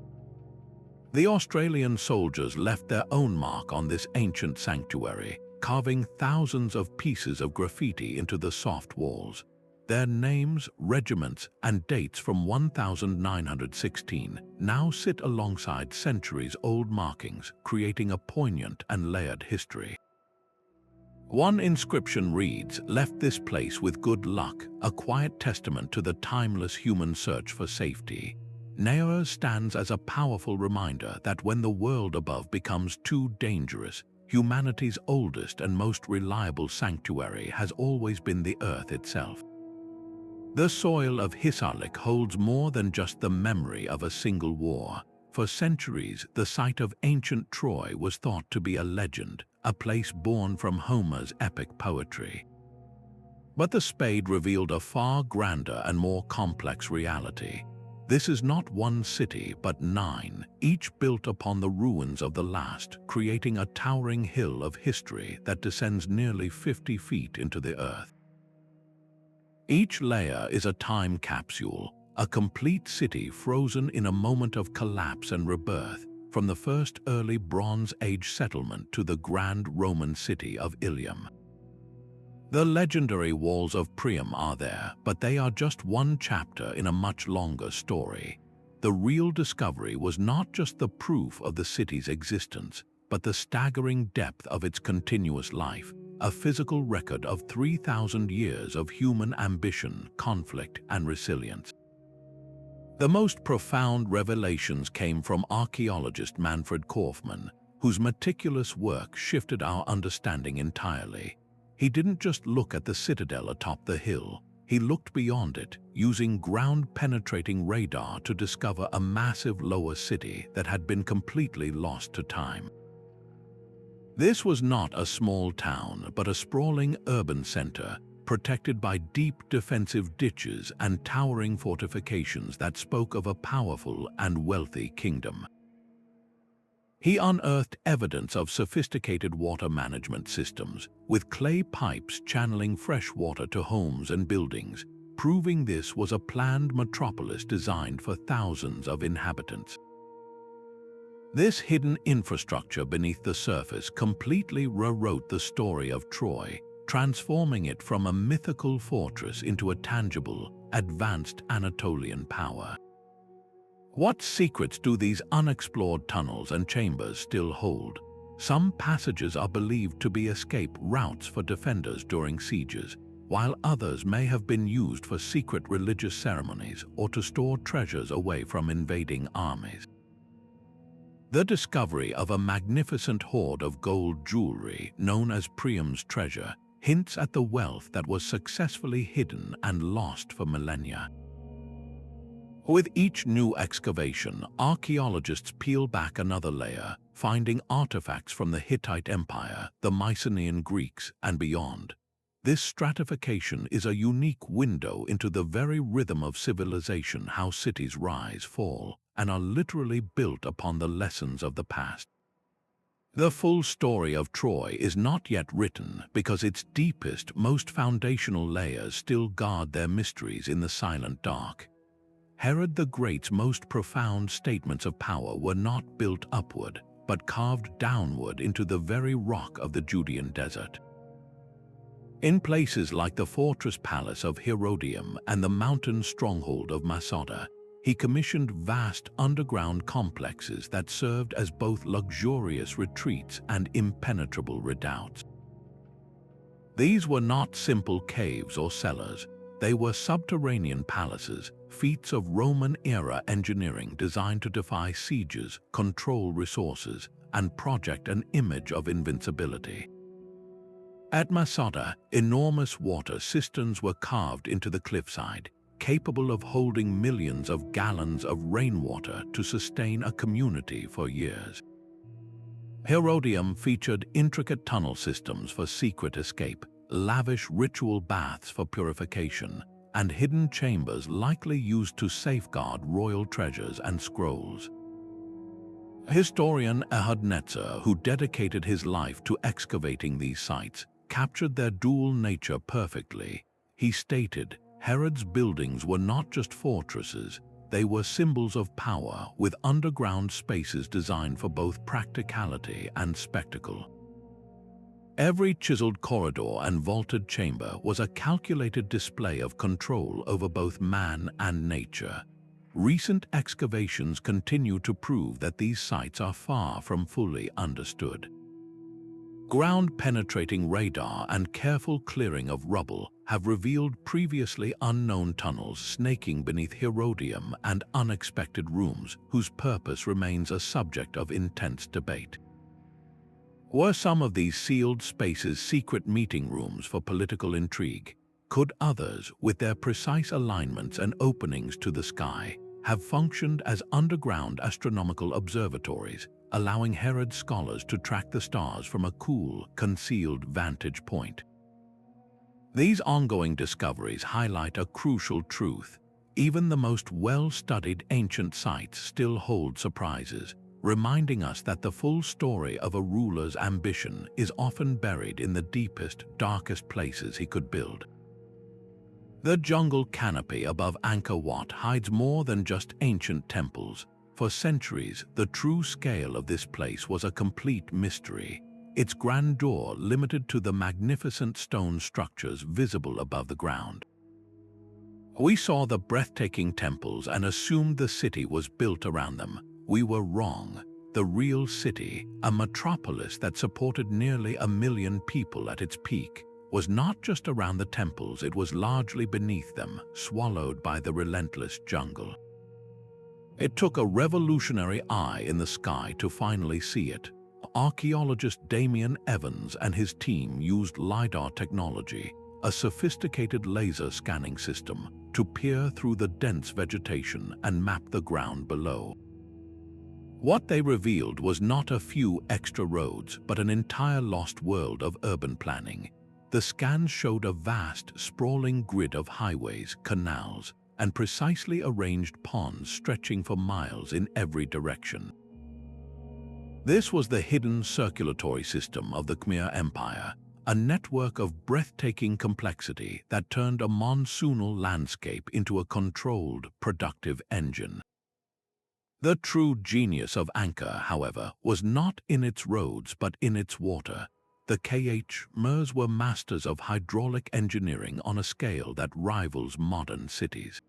The Australian soldiers left their own mark on this ancient sanctuary, carving thousands of pieces of graffiti into the soft walls. Their names, regiments, and dates from 1916 now sit alongside centuries-old markings, creating a poignant and layered history. One inscription reads, "Left this place with good luck," a quiet testament to the timeless human search for safety. Naos stands as a powerful reminder that when the world above becomes too dangerous, humanity's oldest and most reliable sanctuary has always been the earth itself. The soil of Hisarlik holds more than just the memory of a single war. For centuries, the site of ancient Troy was thought to be a legend, a place born from Homer's epic poetry. But the spade revealed a far grander and more complex reality. This is not one city, but 9, each built upon the ruins of the last, creating a towering hill of history that descends nearly 50 feet into the earth. Each layer is a time capsule, a complete city frozen in a moment of collapse and rebirth, from the first early Bronze Age settlement to the grand Roman city of Ilium. The legendary walls of Priam are there, but they are just one chapter in a much longer story. The real discovery was not just the proof of the city's existence, but the staggering depth of its continuous life, a physical record of 3,000 years of human ambition, conflict, and resilience. The most profound revelations came from archaeologist Manfred Kaufmann, whose meticulous work shifted our understanding entirely. He didn't just look at the citadel atop the hill, he looked beyond it, using ground-penetrating radar to discover a massive lower city that had been completely lost to time. This was not a small town, but a sprawling urban center, protected by deep defensive ditches and towering fortifications that spoke of a powerful and wealthy kingdom. He unearthed evidence of sophisticated water management systems, with clay pipes channeling fresh water to homes and buildings, proving this was a planned metropolis designed for thousands of inhabitants. This hidden infrastructure beneath the surface completely rewrote the story of Troy, transforming it from a mythical fortress into a tangible, advanced Anatolian power. What secrets do these unexplored tunnels and chambers still hold? Some passages are believed to be escape routes for defenders during sieges, while others may have been used for secret religious ceremonies or to store treasures away from invading armies. The discovery of a magnificent hoard of gold jewelry known as Priam's treasure hints at the wealth that was successfully hidden and lost for millennia. With each new excavation, archaeologists peel back another layer, finding artifacts from the Hittite Empire, the Mycenaean Greeks, and beyond. This stratification is a unique window into the very rhythm of civilization, how cities rise, fall, and are literally built upon the lessons of the past. The full story of Troy is not yet written because its deepest, most foundational layers still guard their mysteries in the silent dark. Herod the Great's most profound statements of power were not built upward, but carved downward into the very rock of the Judean desert. In places like the fortress palace of Herodium and the mountain stronghold of Masada, he commissioned vast underground complexes that served as both luxurious retreats and impenetrable redoubts. These were not simple caves or cellars. They were subterranean palaces, feats of Roman-era engineering designed to defy sieges, control resources, and project an image of invincibility. At Masada, enormous water cisterns were carved into the cliffside, capable of holding millions of gallons of rainwater to sustain a community for years. Herodium featured intricate tunnel systems for secret escape, lavish ritual baths for purification, and hidden chambers likely used to safeguard royal treasures and scrolls. Historian Ehud-Netzer, who dedicated his life to excavating these sites, captured their dual nature perfectly. He stated, Herod's buildings were not just fortresses, they were symbols of power with underground spaces designed for both practicality and spectacle. Every chiseled corridor and vaulted chamber was a calculated display of control over both man and nature. Recent excavations continue to prove that these sites are far from fully understood. Ground-penetrating radar and careful clearing of rubble have revealed previously unknown tunnels snaking beneath Herodium and unexpected rooms whose purpose remains a subject of intense debate. Were some of these sealed spaces secret meeting rooms for political intrigue? Could others, with their precise alignments and openings to the sky, have functioned as underground astronomical observatories, allowing Herod scholars to track the stars from a cool, concealed vantage point? These ongoing discoveries highlight a crucial truth. Even the most well-studied ancient sites still hold surprises, reminding us that the full story of a ruler's ambition is often buried in the deepest, darkest places he could build. The jungle canopy above Angkor Wat hides more than just ancient temples. For centuries, the true scale of this place was a complete mystery, its grandeur limited to the magnificent stone structures visible above the ground. We saw the breathtaking temples and assumed the city was built around them. We were wrong. The real city, a metropolis that supported nearly 1 million people at its peak, was not just around the temples, it was largely beneath them, swallowed by the relentless jungle. It took a revolutionary eye in the sky to finally see it. Archaeologist Damian Evans and his team used LiDAR technology, a sophisticated laser scanning system, to peer through the dense vegetation and map the ground below. What they revealed was not a few extra roads, but an entire lost world of urban planning. The scans showed a vast, sprawling grid of highways, canals, and precisely arranged ponds stretching for miles in every direction. This was the hidden circulatory system of the Khmer Empire, a network of breathtaking complexity that turned a monsoonal landscape into a controlled, productive engine. The true genius of Anchor, however, was not in its roads but in its water. The Khmers were masters of hydraulic engineering on a scale that rivals modern cities.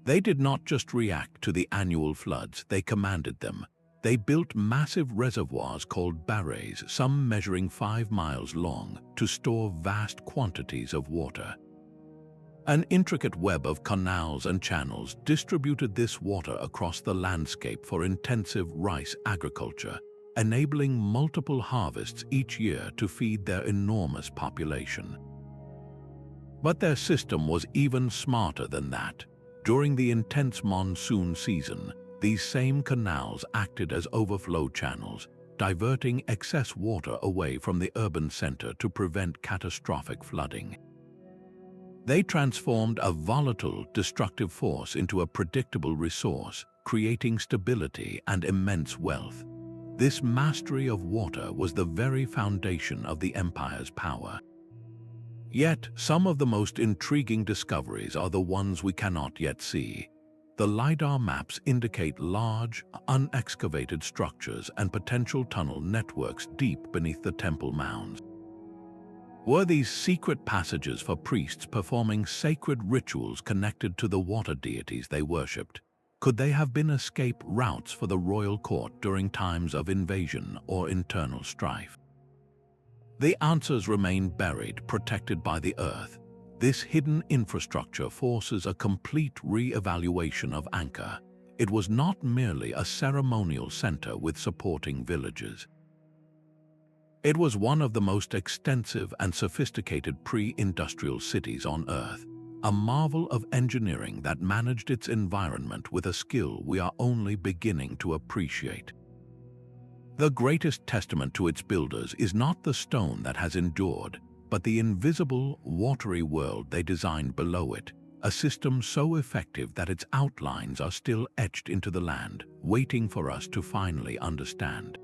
They did not just react to the annual floods, they commanded them. They built massive reservoirs called barrays, some measuring 5 miles long, to store vast quantities of water. An intricate web of canals and channels distributed this water across the landscape for intensive rice agriculture, enabling multiple harvests each year to feed their enormous population. But their system was even smarter than that. During the intense monsoon season, these same canals acted as overflow channels, diverting excess water away from the urban center to prevent catastrophic flooding. They transformed a volatile, destructive force into a predictable resource, creating stability and immense wealth. This mastery of water was the very foundation of the empire's power. Yet, some of the most intriguing discoveries are the ones we cannot yet see. The LiDAR maps indicate large, unexcavated structures and potential tunnel networks deep beneath the temple mounds. Were these secret passages for priests performing sacred rituals connected to the water deities they worshipped? Could they have been escape routes for the royal court during times of invasion or internal strife? The answers remain buried, protected by the earth. This hidden infrastructure forces a complete re-evaluation of Anchor. It was not merely a ceremonial center with supporting villages. It was one of the most extensive and sophisticated pre-industrial cities on Earth, a marvel of engineering that managed its environment with a skill we are only beginning to appreciate. The greatest testament to its builders is not the stone that has endured, but the invisible, watery world they designed below it, a system so effective that its outlines are still etched into the land, waiting for us to finally understand.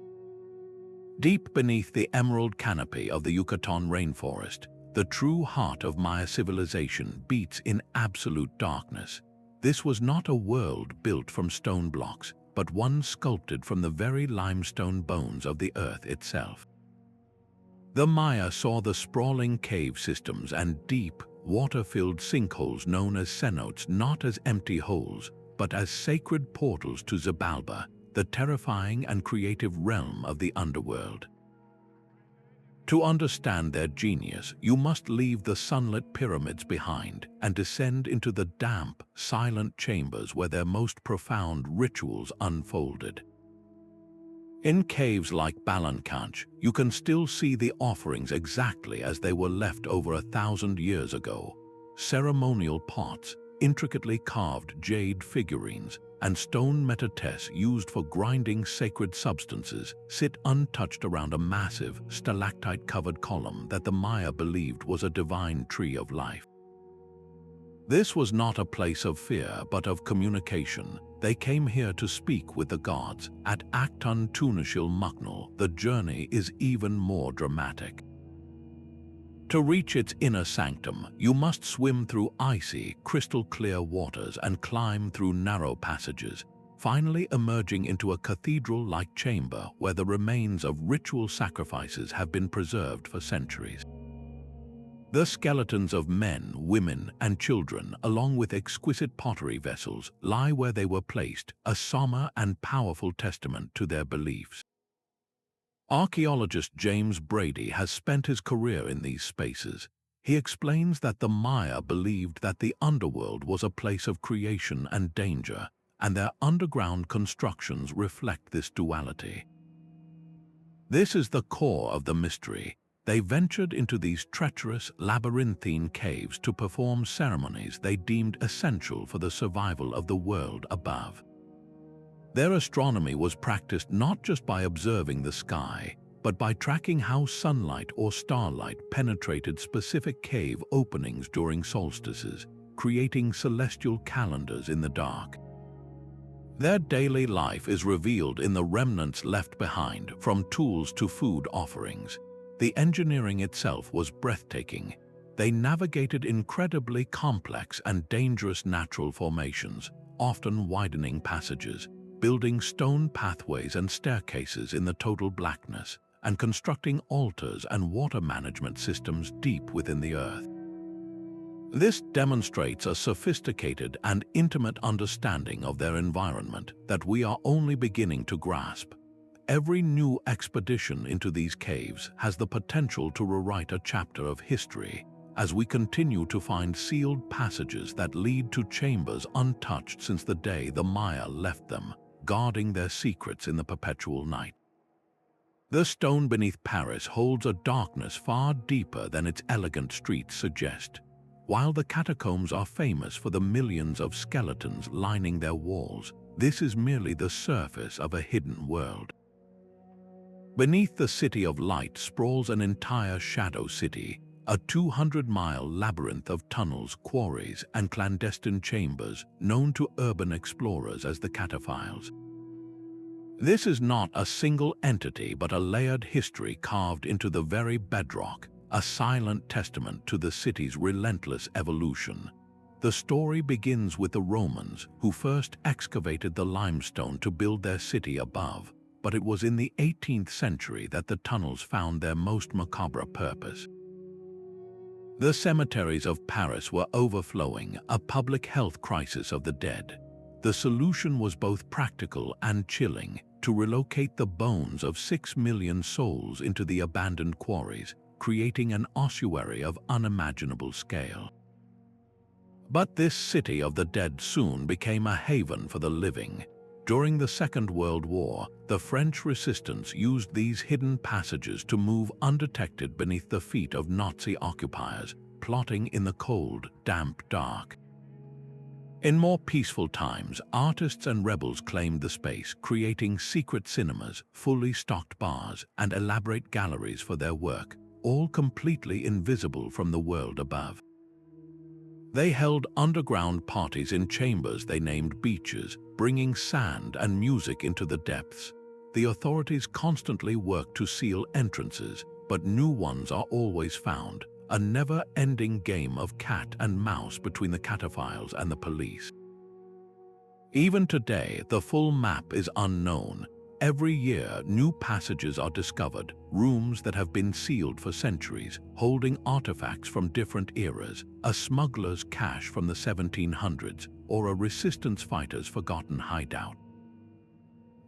Deep beneath the emerald canopy of the Yucatan rainforest, the true heart of Maya civilization beats in absolute darkness. This was not a world built from stone blocks, but one sculpted from the very limestone bones of the earth itself. The Maya saw the sprawling cave systems and deep, water-filled sinkholes known as cenotes not as empty holes, but as sacred portals to Xibalba, the terrifying and creative realm of the underworld. To understand their genius, you must leave the sunlit pyramids behind and descend into the damp, silent chambers where their most profound rituals unfolded. In caves like Balankanch, you can still see the offerings exactly as they were left over 1,000 years ago. Ceremonial pots, intricately carved jade figurines, and stone metates used for grinding sacred substances sit untouched around a massive, stalactite-covered column that the Maya believed was a divine tree of life. This was not a place of fear, but of communication. They came here to speak with the gods. At Acton Tunashil Muknal, the journey is even more dramatic. To reach its inner sanctum, you must swim through icy, crystal-clear waters and climb through narrow passages, finally emerging into a cathedral-like chamber where the remains of ritual sacrifices have been preserved for centuries. The skeletons of men, women, and children, along with exquisite pottery vessels, lie where they were placed, a somber and powerful testament to their beliefs. Archaeologist James Brady has spent his career in these spaces. He explains that the Maya believed that the underworld was a place of creation and danger, and their underground constructions reflect this duality. This is the core of the mystery. They ventured into these treacherous, labyrinthine caves to perform ceremonies they deemed essential for the survival of the world above. Their astronomy was practiced not just by observing the sky, but by tracking how sunlight or starlight penetrated specific cave openings during solstices, creating celestial calendars in the dark. Their daily life is revealed in the remnants left behind, from tools to food offerings. The engineering itself was breathtaking. They navigated incredibly complex and dangerous natural formations, often widening passages, building stone pathways and staircases in the total blackness, and constructing altars and water management systems deep within the earth. This demonstrates a sophisticated and intimate understanding of their environment that we are only beginning to grasp. Every new expedition into these caves has the potential to rewrite a chapter of history, as we continue to find sealed passages that lead to chambers untouched since the day the Maya left them, guarding their secrets in the perpetual night. The stone beneath Paris holds a darkness far deeper than its elegant streets suggest. While the catacombs are famous for the millions of skeletons lining their walls, this is merely the surface of a hidden world. Beneath the City of Light sprawls an entire shadow city, a 200-mile labyrinth of tunnels, quarries, and clandestine chambers known to urban explorers as the cataphiles. This is not a single entity but a layered history carved into the very bedrock, a silent testament to the city's relentless evolution. The story begins with the Romans, who first excavated the limestone to build their city above, but it was in the 18th century that the tunnels found their most macabre purpose. The cemeteries of Paris were overflowing, a public health crisis of the dead. The solution was both practical and chilling: to relocate the bones of 6 million souls into the abandoned quarries, creating an ossuary of unimaginable scale. But this city of the dead soon became a haven for the living. During the Second World War, the French resistance used these hidden passages to move undetected beneath the feet of Nazi occupiers, plotting in the cold, damp dark. In more peaceful times, artists and rebels claimed the space, creating secret cinemas, fully stocked bars, and elaborate galleries for their work, all completely invisible from the world above. They held underground parties in chambers they named beaches, bringing sand and music into the depths. The authorities constantly worked to seal entrances, but new ones are always found, a never-ending game of cat and mouse between the cataphiles and the police. Even today, the full map is unknown. Every year, new passages are discovered, rooms that have been sealed for centuries, holding artifacts from different eras, a smuggler's cache from the 1700s, or a resistance fighter's forgotten hideout.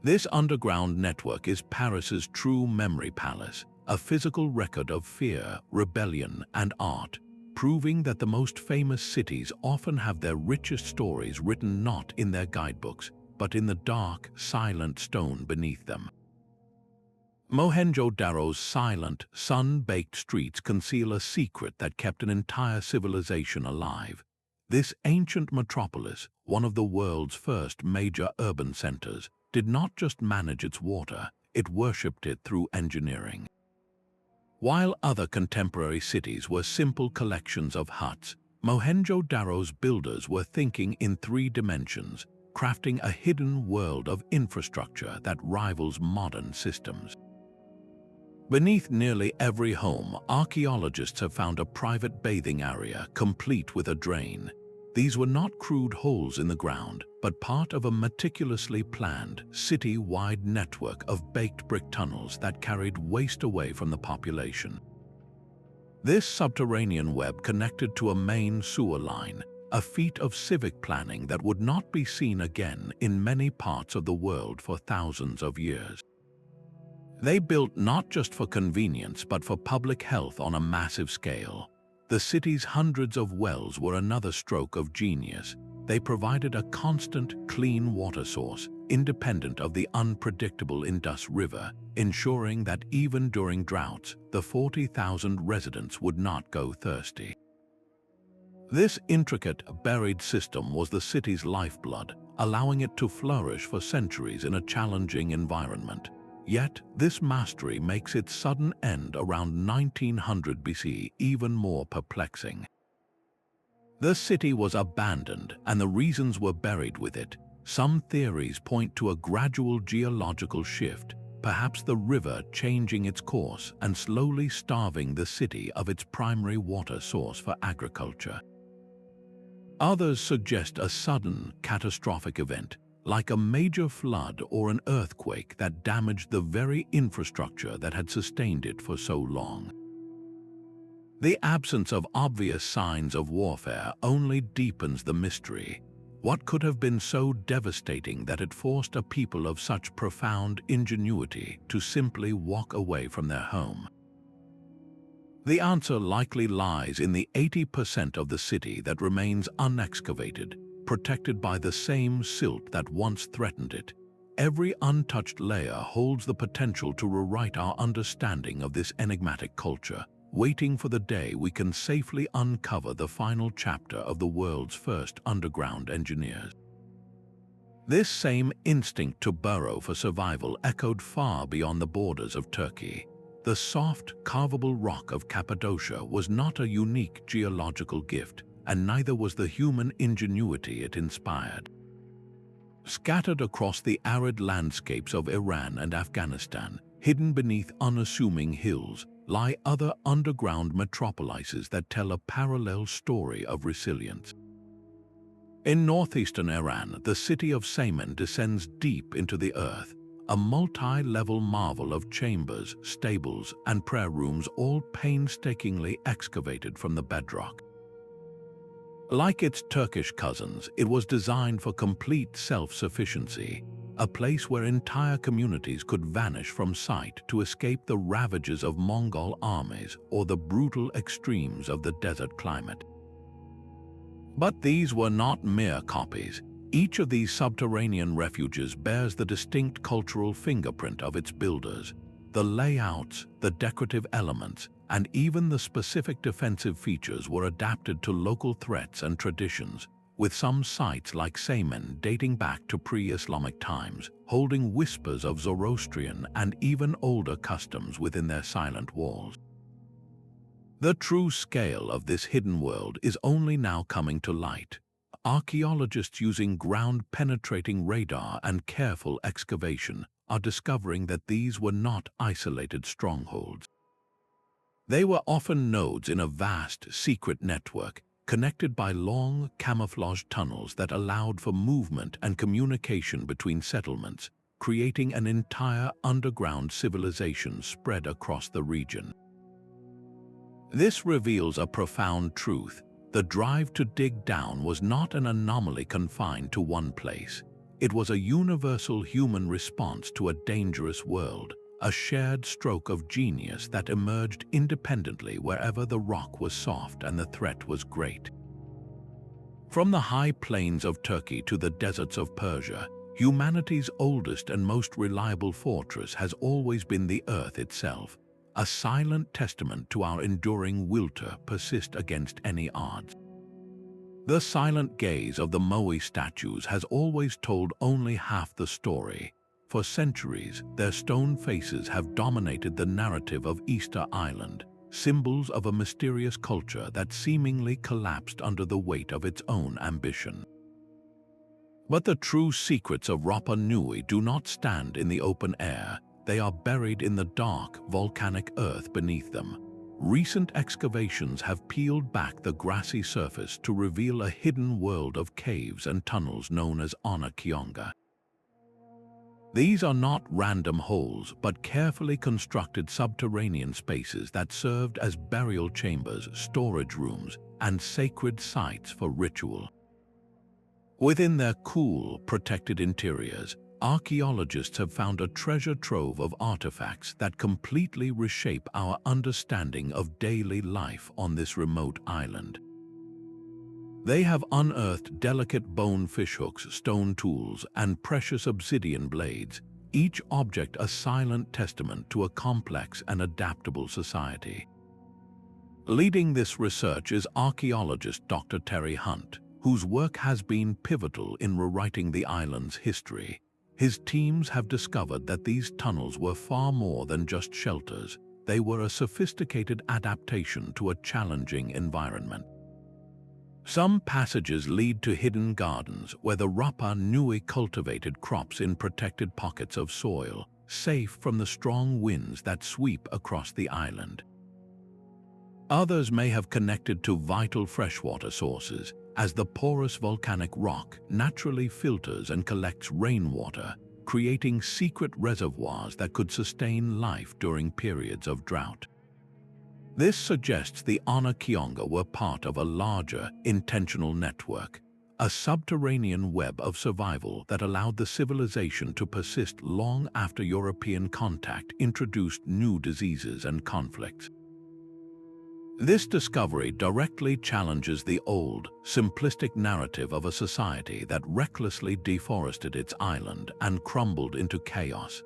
This underground network is Paris's true memory palace, a physical record of fear, rebellion, and art, proving that the most famous cities often have their richest stories written not in their guidebooks, but in the dark, silent stone beneath them. Mohenjo-Daro's silent, sun-baked streets conceal a secret that kept an entire civilization alive. This ancient metropolis, one of the world's first major urban centers, did not just manage its water, it worshipped it through engineering. While other contemporary cities were simple collections of huts, Mohenjo-Daro's builders were thinking in 3 dimensions, crafting a hidden world of infrastructure that rivals modern systems. Beneath nearly every home, archaeologists have found a private bathing area complete with a drain. These were not crude holes in the ground, but part of a meticulously planned, city-wide network of baked brick tunnels that carried waste away from the population. This subterranean web connected to a main sewer line, a feat of civic planning that would not be seen again in many parts of the world for thousands of years. They built not just for convenience but for public health on a massive scale. The city's hundreds of wells were another stroke of genius. They provided a constant, clean water source, independent of the unpredictable Indus River, ensuring that even during droughts, the 40,000 residents would not go thirsty. This intricate, buried system was the city's lifeblood, allowing it to flourish for centuries in a challenging environment. Yet, this mastery makes its sudden end around 1900 BC even more perplexing. The city was abandoned, and the reasons were buried with it. Some theories point to a gradual geological shift, perhaps the river changing its course and slowly starving the city of its primary water source for agriculture. Others suggest a sudden, catastrophic event, like a major flood or an earthquake that damaged the very infrastructure that had sustained it for so long. The absence of obvious signs of warfare only deepens the mystery. What could have been so devastating that it forced a people of such profound ingenuity to simply walk away from their home? The answer likely lies in the 80% of the city that remains unexcavated, protected by the same silt that once threatened it. Every untouched layer holds the potential to rewrite our understanding of this enigmatic culture, waiting for the day we can safely uncover the final chapter of the world's first underground engineers. This same instinct to burrow for survival echoed far beyond the borders of Turkey. The soft, carvable rock of Cappadocia was not a unique geological gift, and neither was the human ingenuity it inspired. Scattered across the arid landscapes of Iran and Afghanistan, hidden beneath unassuming hills, lie other underground metropolises that tell a parallel story of resilience. In northeastern Iran, the city of Sunken descends deep into the earth, a multi-level marvel of chambers, stables, and prayer rooms, all painstakingly excavated from the bedrock. Like its Turkish cousins, it was designed for complete self-sufficiency, a place where entire communities could vanish from sight to escape the ravages of Mongol armies or the brutal extremes of the desert climate. But these were not mere copies. Each of these subterranean refuges bears the distinct cultural fingerprint of its builders. The layouts, the decorative elements, and even the specific defensive features were adapted to local threats and traditions, with some sites like Sunken dating back to pre-Islamic times, holding whispers of Zoroastrian and even older customs within their silent walls. The true scale of this hidden world is only now coming to light. Archaeologists using ground-penetrating radar and careful excavation are discovering that these were not isolated strongholds. They were often nodes in a vast, secret network, connected by long, camouflaged tunnels that allowed for movement and communication between settlements, creating an entire underground civilization spread across the region. This reveals a profound truth. The drive to dig down was not an anomaly confined to one place. It was a universal human response to a dangerous world, a shared stroke of genius that emerged independently wherever the rock was soft and the threat was great. From the high plains of Turkey to the deserts of Persia, humanity's oldest and most reliable fortress has always been the earth itself, a silent testament to our enduring will to persist against any odds. The silent gaze of the Moai statues has always told only half the story. For centuries, their stone faces have dominated the narrative of Easter Island, symbols of a mysterious culture that seemingly collapsed under the weight of its own ambition. But the true secrets of Rapa Nui do not stand in the open air. They are buried in the dark, volcanic earth beneath them. Recent excavations have peeled back the grassy surface to reveal a hidden world of caves and tunnels known as Ona Kionga. These are not random holes, but carefully constructed subterranean spaces that served as burial chambers, storage rooms, and sacred sites for ritual. Within their cool, protected interiors, archaeologists have found a treasure trove of artifacts that completely reshape our understanding of daily life on this remote island. They have unearthed delicate bone fishhooks, stone tools, and precious obsidian blades, each object a silent testament to a complex and adaptable society. Leading this research is archaeologist Dr. Terry Hunt, whose work has been pivotal in rewriting the island's history. His teams have discovered that these tunnels were far more than just shelters. They were a sophisticated adaptation to a challenging environment. Some passages lead to hidden gardens where the Rapa Nui cultivated crops in protected pockets of soil, safe from the strong winds that sweep across the island. Others may have connected to vital freshwater sources, as the porous volcanic rock naturally filters and collects rainwater, creating secret reservoirs that could sustain life during periods of drought. This suggests the Anak-Kionga were part of a larger, intentional network, a subterranean web of survival that allowed the civilization to persist long after European contact introduced new diseases and conflicts. This discovery directly challenges the old, simplistic narrative of a society that recklessly deforested its island and crumbled into chaos.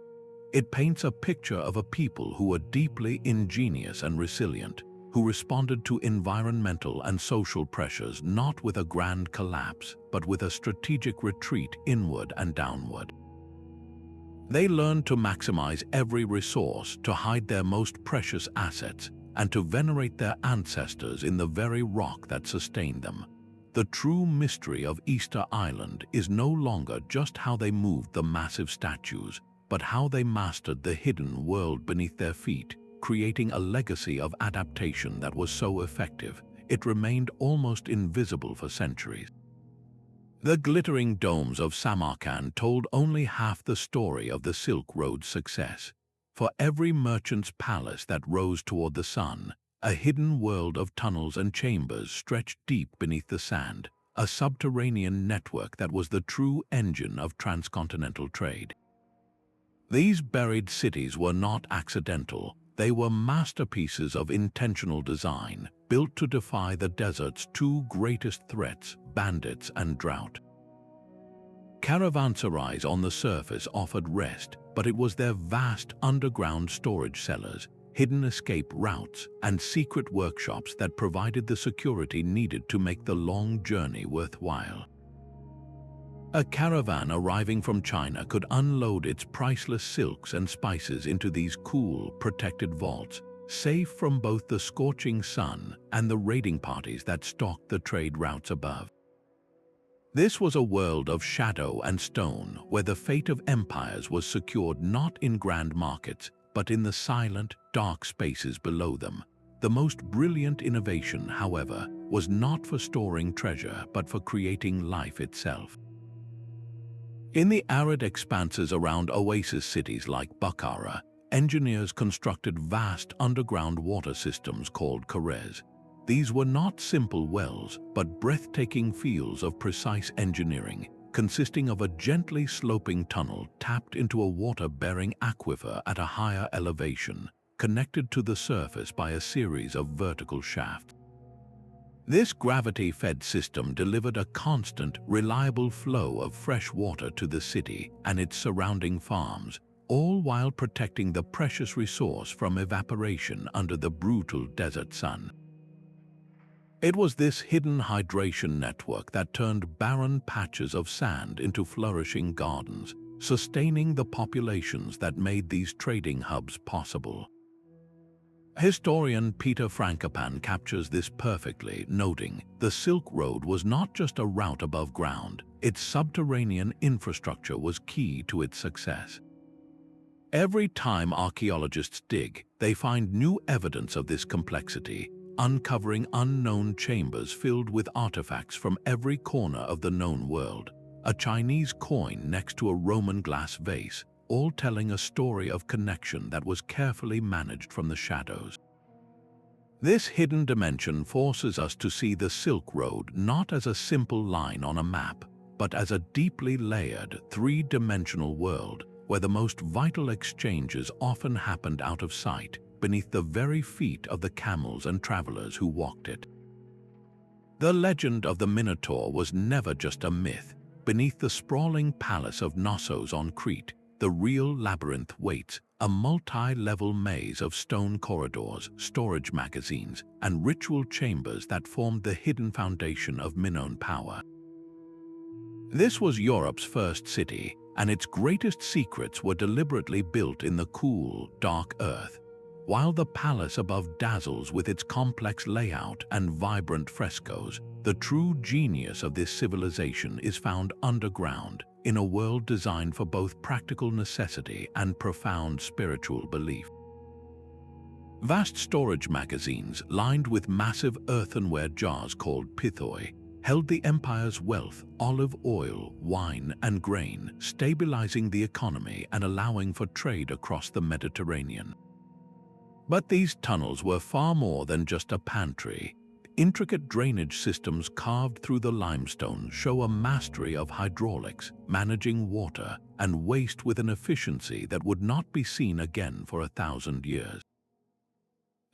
It paints a picture of a people who were deeply ingenious and resilient, who responded to environmental and social pressures not with a grand collapse, but with a strategic retreat inward and downward. They learned to maximize every resource, to hide their most precious assets, and to venerate their ancestors in the very rock that sustained them. The true mystery of Easter Island is no longer just how they moved the massive statues, but how they mastered the hidden world beneath their feet, creating a legacy of adaptation that was so effective, it remained almost invisible for centuries. The glittering domes of Samarkand told only half the story of the Silk Road's success. For every merchant's palace that rose toward the sun, a hidden world of tunnels and chambers stretched deep beneath the sand, a subterranean network that was the true engine of transcontinental trade. These buried cities were not accidental. They were masterpieces of intentional design, built to defy the desert's two greatest threats, bandits and drought. Caravanserais on the surface offered rest, but it was their vast underground storage cellars, hidden escape routes, and secret workshops that provided the security needed to make the long journey worthwhile. A caravan arriving from China could unload its priceless silks and spices into these cool, protected vaults, safe from both the scorching sun and the raiding parties that stalked the trade routes above. This was a world of shadow and stone, where the fate of empires was secured not in grand markets, but in the silent, dark spaces below them. The most brilliant innovation, however, was not for storing treasure, but for creating life itself. In the arid expanses around oasis cities like Bukhara, engineers constructed vast underground water systems called karez. These were not simple wells, but breathtaking fields of precise engineering, consisting of a gently sloping tunnel tapped into a water-bearing aquifer at a higher elevation, connected to the surface by a series of vertical shafts. This gravity-fed system delivered a constant, reliable flow of fresh water to the city and its surrounding farms, all while protecting the precious resource from evaporation under the brutal desert sun. It was this hidden hydration network that turned barren patches of sand into flourishing gardens, sustaining the populations that made these trading hubs possible. Historian Peter Frankopan captures this perfectly, noting, "The Silk Road was not just a route above ground, its subterranean infrastructure was key to its success." Every time archaeologists dig, they find new evidence of this complexity, uncovering unknown chambers filled with artifacts from every corner of the known world. A Chinese coin next to a Roman glass vase, all telling a story of connection that was carefully managed from the shadows. This hidden dimension forces us to see the Silk Road not as a simple line on a map, but as a deeply layered, three-dimensional world where the most vital exchanges often happened out of sight, beneath the very feet of the camels and travelers who walked it. The legend of the Minotaur was never just a myth. Beneath the sprawling palace of Knossos on Crete, the real labyrinth waits, a multi-level maze of stone corridors, storage magazines, and ritual chambers that formed the hidden foundation of Minoan power. This was Europe's first city, and its greatest secrets were deliberately built in the cool, dark earth. While the palace above dazzles with its complex layout and vibrant frescoes, the true genius of this civilization is found underground, in a world designed for both practical necessity and profound spiritual belief. Vast storage magazines lined with massive earthenware jars called pithoi held the empire's wealth, olive oil, wine, and grain, stabilizing the economy and allowing for trade across the Mediterranean. But these tunnels were far more than just a pantry. Intricate drainage systems carved through the limestone show a mastery of hydraulics, managing water and waste with an efficiency that would not be seen again for 1,000 years.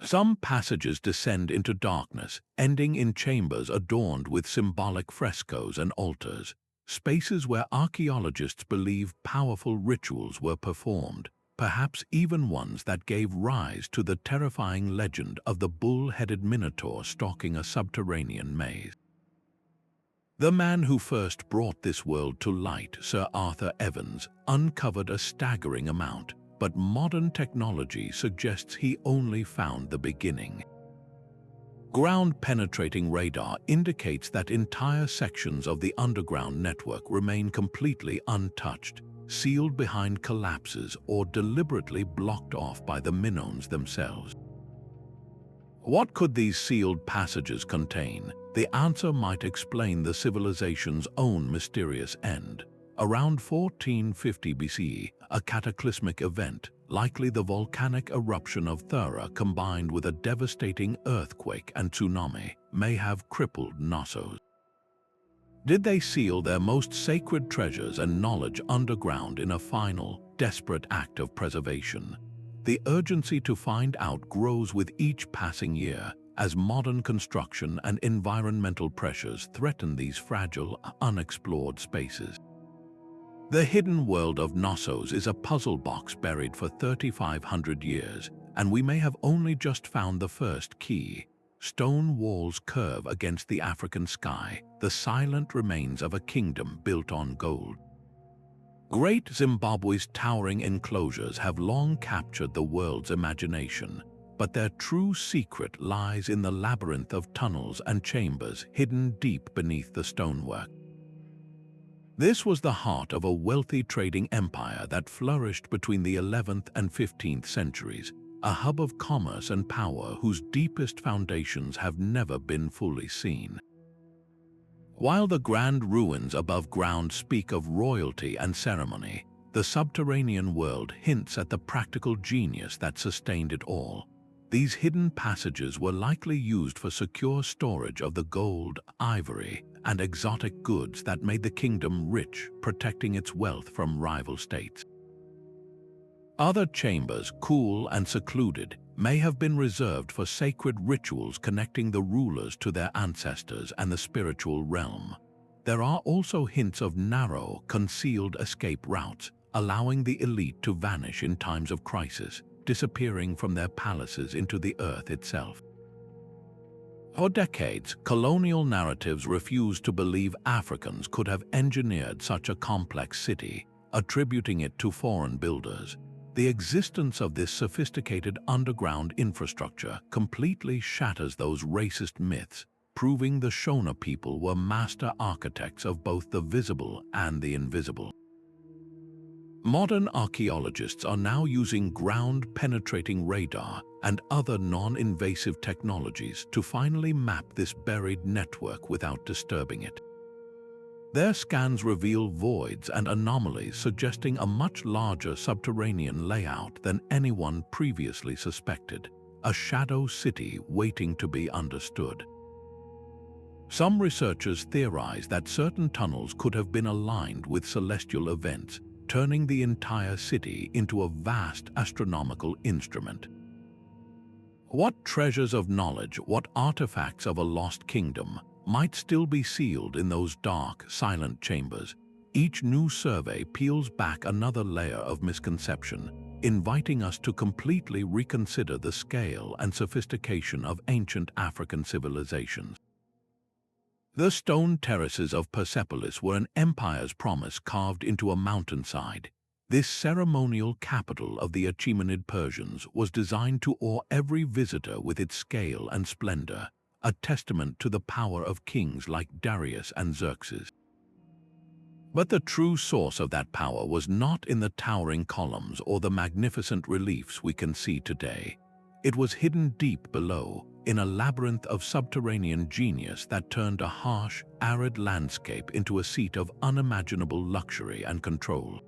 Some passages descend into darkness, ending in chambers adorned with symbolic frescoes and altars, spaces where archaeologists believe powerful rituals were performed, perhaps even ones that gave rise to the terrifying legend of the bull-headed minotaur stalking a subterranean maze. The man who first brought this world to light, Sir Arthur Evans, uncovered a staggering amount, but modern technology suggests he only found the beginning. Ground-penetrating radar indicates that entire sections of the underground network remain completely untouched, sealed behind collapses or deliberately blocked off by the Minoans themselves. What could these sealed passages contain? The answer might explain the civilization's own mysterious end. Around 1450 BCE, a cataclysmic event, likely the volcanic eruption of Thera combined with a devastating earthquake and tsunami, may have crippled Knossos. Did they seal their most sacred treasures and knowledge underground in a final, desperate act of preservation? The urgency to find out grows with each passing year, as modern construction and environmental pressures threaten these fragile, unexplored spaces. The hidden world of Knossos is a puzzle box buried for 3,500 years, and we may have only just found the first key. Stone walls curve against the African sky, the silent remains of a kingdom built on gold. Great Zimbabwe's towering enclosures have long captured the world's imagination, but their true secret lies in the labyrinth of tunnels and chambers hidden deep beneath the stonework. This was the heart of a wealthy trading empire that flourished between the 11th and 15th centuries, a hub of commerce and power whose deepest foundations have never been fully seen. While the grand ruins above ground speak of royalty and ceremony, the subterranean world hints at the practical genius that sustained it all. These hidden passages were likely used for secure storage of the gold, ivory, and exotic goods that made the kingdom rich, protecting its wealth from rival states. Other chambers, cool and secluded, may have been reserved for sacred rituals connecting the rulers to their ancestors and the spiritual realm. There are also hints of narrow, concealed escape routes, allowing the elite to vanish in times of crisis, disappearing from their palaces into the earth itself. For decades, colonial narratives refused to believe Africans could have engineered such a complex city, attributing it to foreign builders. The existence of this sophisticated underground infrastructure completely shatters those racist myths, proving the Shona people were master architects of both the visible and the invisible. Modern archaeologists are now using ground-penetrating radar and other non-invasive technologies to finally map this buried network without disturbing it. Their scans reveal voids and anomalies suggesting a much larger subterranean layout than anyone previously suspected, a shadow city waiting to be understood. Some researchers theorize that certain tunnels could have been aligned with celestial events, turning the entire city into a vast astronomical instrument. What treasures of knowledge, what artifacts of a lost kingdom, might still be sealed in those dark, silent chambers? Each new survey peels back another layer of misconception, inviting us to completely reconsider the scale and sophistication of ancient African civilizations. The stone terraces of Persepolis were an empire's promise carved into a mountainside. This ceremonial capital of the Achaemenid Persians was designed to awe every visitor with its scale and splendor, a testament to the power of kings like Darius and Xerxes. But the true source of that power was not in the towering columns or the magnificent reliefs we can see today. It was hidden deep below, in a labyrinth of subterranean genius that turned a harsh, arid landscape into a seat of unimaginable luxury and control.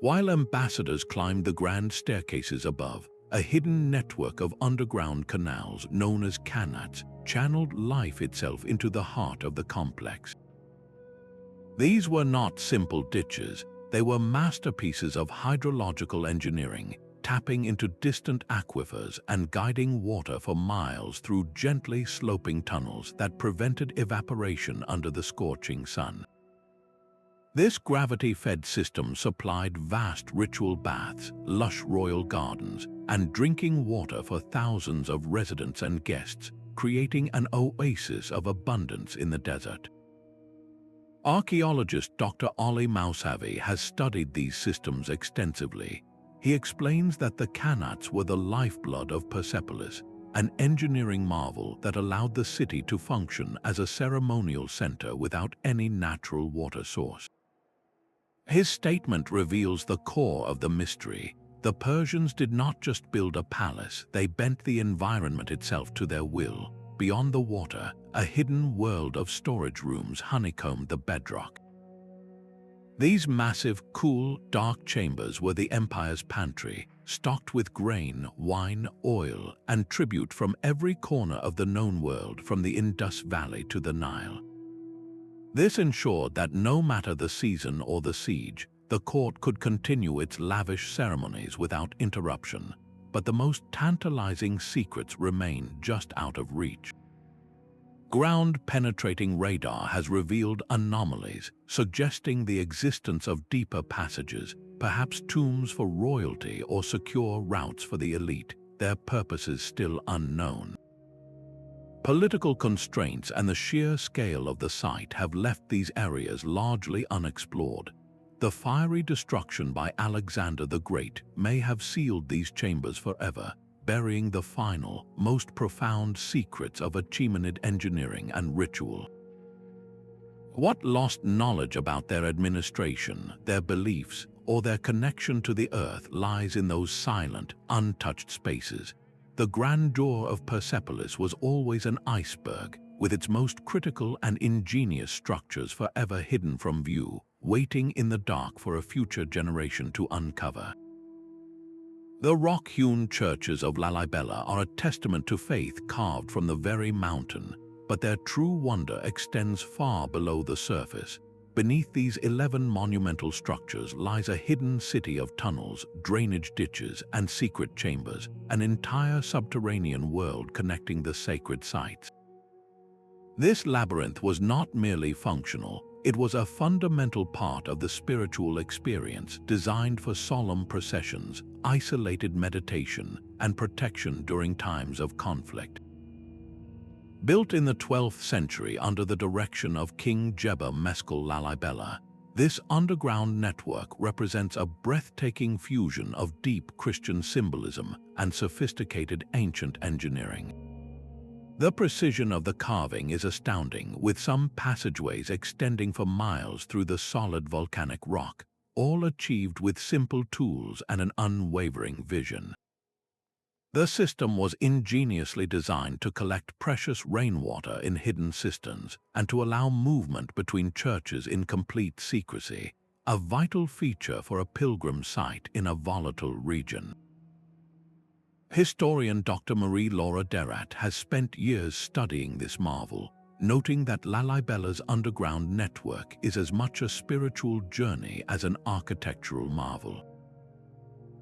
While ambassadors climbed the grand staircases above, a hidden network of underground canals known as qanats channeled life itself into the heart of the complex. These were not simple ditches, they were masterpieces of hydrological engineering, tapping into distant aquifers and guiding water for miles through gently sloping tunnels that prevented evaporation under the scorching sun. This gravity-fed system supplied vast ritual baths, lush royal gardens, and drinking water for thousands of residents and guests, creating an oasis of abundance in the desert. Archaeologist Dr. Ali Mousavi has studied these systems extensively. He explains that the qanats were the lifeblood of Persepolis, an engineering marvel that allowed the city to function as a ceremonial center without any natural water source. His statement reveals the core of the mystery. The Persians did not just build a palace, they bent the environment itself to their will. Beyond the water, a hidden world of storage rooms honeycombed the bedrock. These massive, cool, dark chambers were the empire's pantry, stocked with grain, wine, oil, and tribute from every corner of the known world, from the Indus Valley to the Nile. This ensured that no matter the season or the siege, the court could continue its lavish ceremonies without interruption. But the most tantalizing secrets remain just out of reach. Ground-penetrating radar has revealed anomalies, suggesting the existence of deeper passages, perhaps tombs for royalty or secure routes for the elite, their purposes still unknown. Political constraints and the sheer scale of the site have left these areas largely unexplored. The fiery destruction by Alexander the Great may have sealed these chambers forever, burying the final, most profound secrets of Achaemenid engineering and ritual. What lost knowledge about their administration, their beliefs, or their connection to the earth lies in those silent, untouched spaces? The grandeur of Persepolis was always an iceberg, with its most critical and ingenious structures forever hidden from view, waiting in the dark for a future generation to uncover. The rock-hewn churches of Lalibela are a testament to faith carved from the very mountain, but their true wonder extends far below the surface. Beneath these 11 monumental structures lies a hidden city of tunnels, drainage ditches, and secret chambers, an entire subterranean world connecting the sacred sites. This labyrinth was not merely functional, it was a fundamental part of the spiritual experience, designed for solemn processions, isolated meditation, and protection during times of conflict. Built in the 12th century under the direction of King Jebba Meskel Lalibela, this underground network represents a breathtaking fusion of deep Christian symbolism and sophisticated ancient engineering. The precision of the carving is astounding, with some passageways extending for miles through the solid volcanic rock, all achieved with simple tools and an unwavering vision. The system was ingeniously designed to collect precious rainwater in hidden cisterns and to allow movement between churches in complete secrecy, a vital feature for a pilgrim site in a volatile region. Historian Dr. Marie-Laure Derat has spent years studying this marvel, noting that Lalibela's underground network is as much a spiritual journey as an architectural marvel.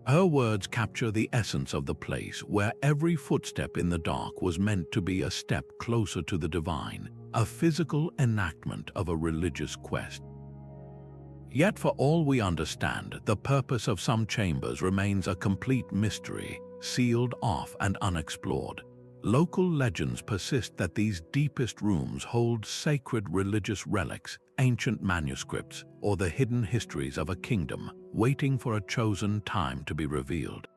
Her words capture the essence of the place, where every footstep in the dark was meant to be a step closer to the divine, a physical enactment of a religious quest. Yet for all we understand, the purpose of some chambers remains a complete mystery, sealed off and unexplored. Local legends persist that these deepest rooms hold sacred religious relics, ancient manuscripts, or the hidden histories of a kingdom, waiting for a chosen time to be revealed.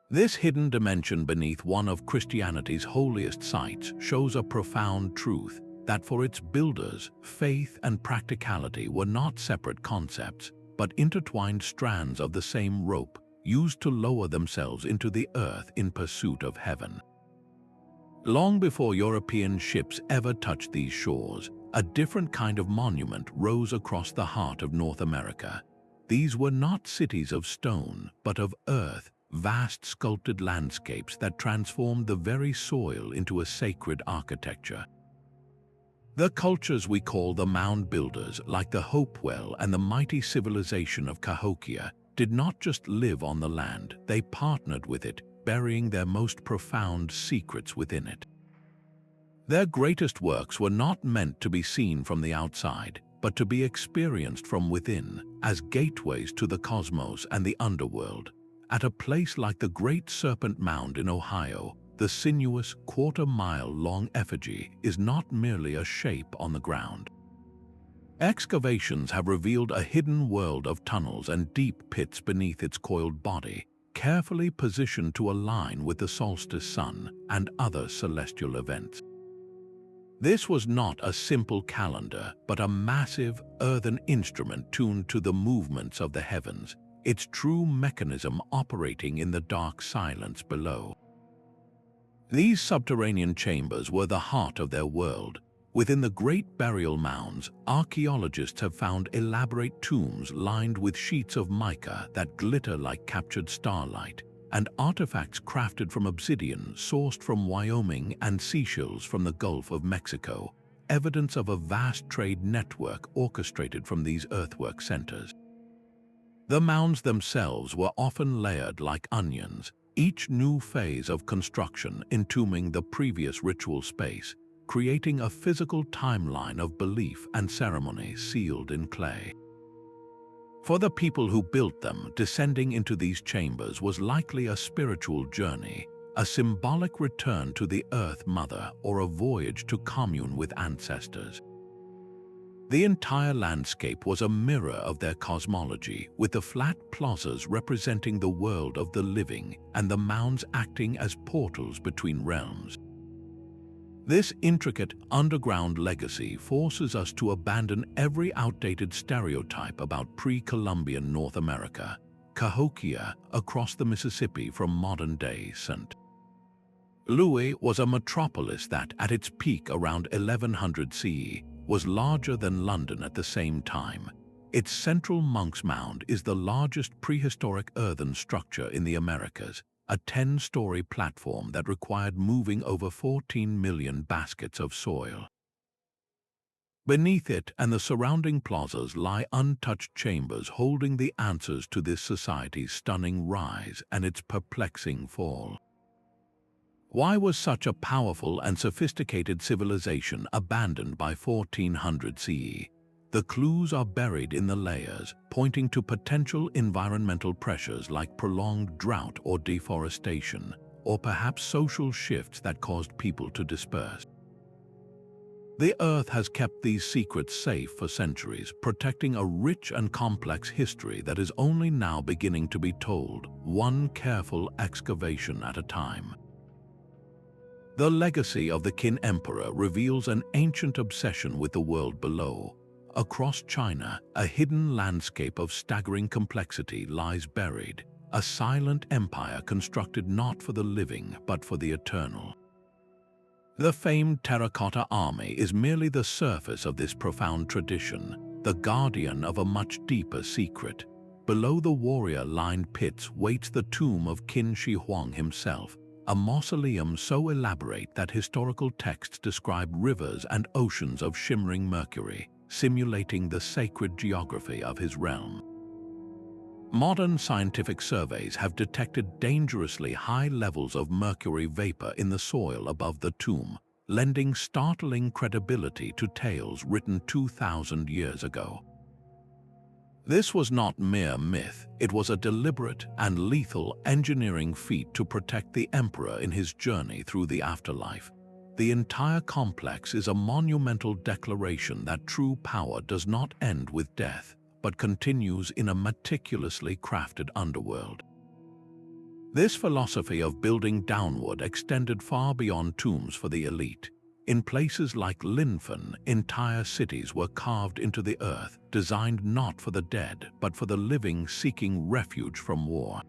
This hidden dimension beneath one of Christianity's holiest sites shows a profound truth, that for its builders, faith and practicality were not separate concepts, but intertwined strands of the same rope, used to lower themselves into the earth in pursuit of heaven. Long before European ships ever touched these shores, a different kind of monument rose across the heart of North America. These were not cities of stone, but of earth, vast sculpted landscapes that transformed the very soil into a sacred architecture. The cultures we call the mound builders, like the Hopewell and the mighty civilization of Cahokia, did not just live on the land, they partnered with it, burying their most profound secrets within it. Their greatest works were not meant to be seen from the outside, but to be experienced from within, as gateways to the cosmos and the underworld. At a place like the Great Serpent Mound in Ohio, the sinuous, quarter-mile-long effigy is not merely a shape on the ground. Excavations have revealed a hidden world of tunnels and deep pits beneath its coiled body, carefully positioned to align with the solstice sun and other celestial events. This was not a simple calendar, but a massive, earthen instrument tuned to the movements of the heavens, its true mechanism operating in the dark silence below. These subterranean chambers were the heart of their world. Within the great burial mounds, archaeologists have found elaborate tombs lined with sheets of mica that glitter like captured starlight, and artifacts crafted from obsidian sourced from Wyoming and seashells from the Gulf of Mexico, evidence of a vast trade network orchestrated from these earthwork centers. The mounds themselves were often layered like onions, each new phase of construction entombing the previous ritual space, creating a physical timeline of belief and ceremony sealed in clay. For the people who built them, descending into these chambers was likely a spiritual journey, a symbolic return to the Earth Mother or a voyage to commune with ancestors. The entire landscape was a mirror of their cosmology, with the flat plazas representing the world of the living and the mounds acting as portals between realms. This intricate underground legacy forces us to abandon every outdated stereotype about pre-Columbian North America, Cahokia across the Mississippi from modern-day St. Louis was a metropolis that, at its peak around 1100 CE, was larger than London at the same time. Its central Monk's Mound is the largest prehistoric earthen structure in the Americas, a 10-story platform that required moving over 14 million baskets of soil. Beneath it and the surrounding plazas lie untouched chambers holding the answers to this society's stunning rise and its perplexing fall. Why was such a powerful and sophisticated civilization abandoned by 1400 CE? The clues are buried in the layers, pointing to potential environmental pressures like prolonged drought or deforestation, or perhaps social shifts that caused people to disperse. The Earth has kept these secrets safe for centuries, protecting a rich and complex history that is only now beginning to be told, one careful excavation at a time. The legacy of the Qin Emperor reveals an ancient obsession with the world below. Across China, a hidden landscape of staggering complexity lies buried, a silent empire constructed not for the living but for the eternal. The famed terracotta army is merely the surface of this profound tradition, the guardian of a much deeper secret. Below the warrior-lined pits waits the tomb of Qin Shi Huang himself, a mausoleum so elaborate that historical texts describe rivers and oceans of shimmering mercury, simulating the sacred geography of his realm. Modern scientific surveys have detected dangerously high levels of mercury vapor in the soil above the tomb, lending startling credibility to tales written 2,000 years ago. This was not mere myth, it was a deliberate and lethal engineering feat to protect the emperor in his journey through the afterlife. The entire complex is a monumental declaration that true power does not end with death, but continues in a meticulously crafted underworld. This philosophy of building downward extended far beyond tombs for the elite. In places like Linfen, entire cities were carved into the earth, designed not for the dead, but for the living seeking refuge from war.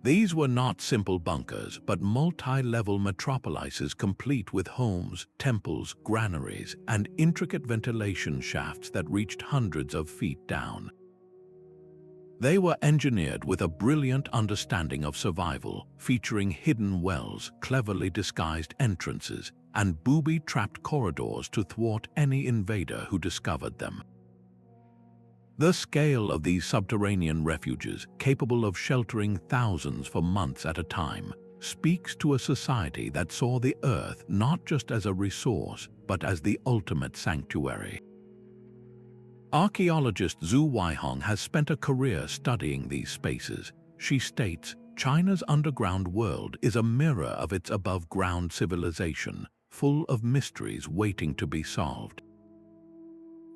These were not simple bunkers, but multi-level metropolises complete with homes, temples, granaries, and intricate ventilation shafts that reached hundreds of feet down. They were engineered with a brilliant understanding of survival, featuring hidden wells, cleverly disguised entrances, and booby-trapped corridors to thwart any invader who discovered them. The scale of these subterranean refuges, capable of sheltering thousands for months at a time, speaks to a society that saw the Earth not just as a resource, but as the ultimate sanctuary. Archaeologist Zhu Weihong has spent a career studying these spaces. She states, China's underground world is a mirror of its above-ground civilization, full of mysteries waiting to be solved.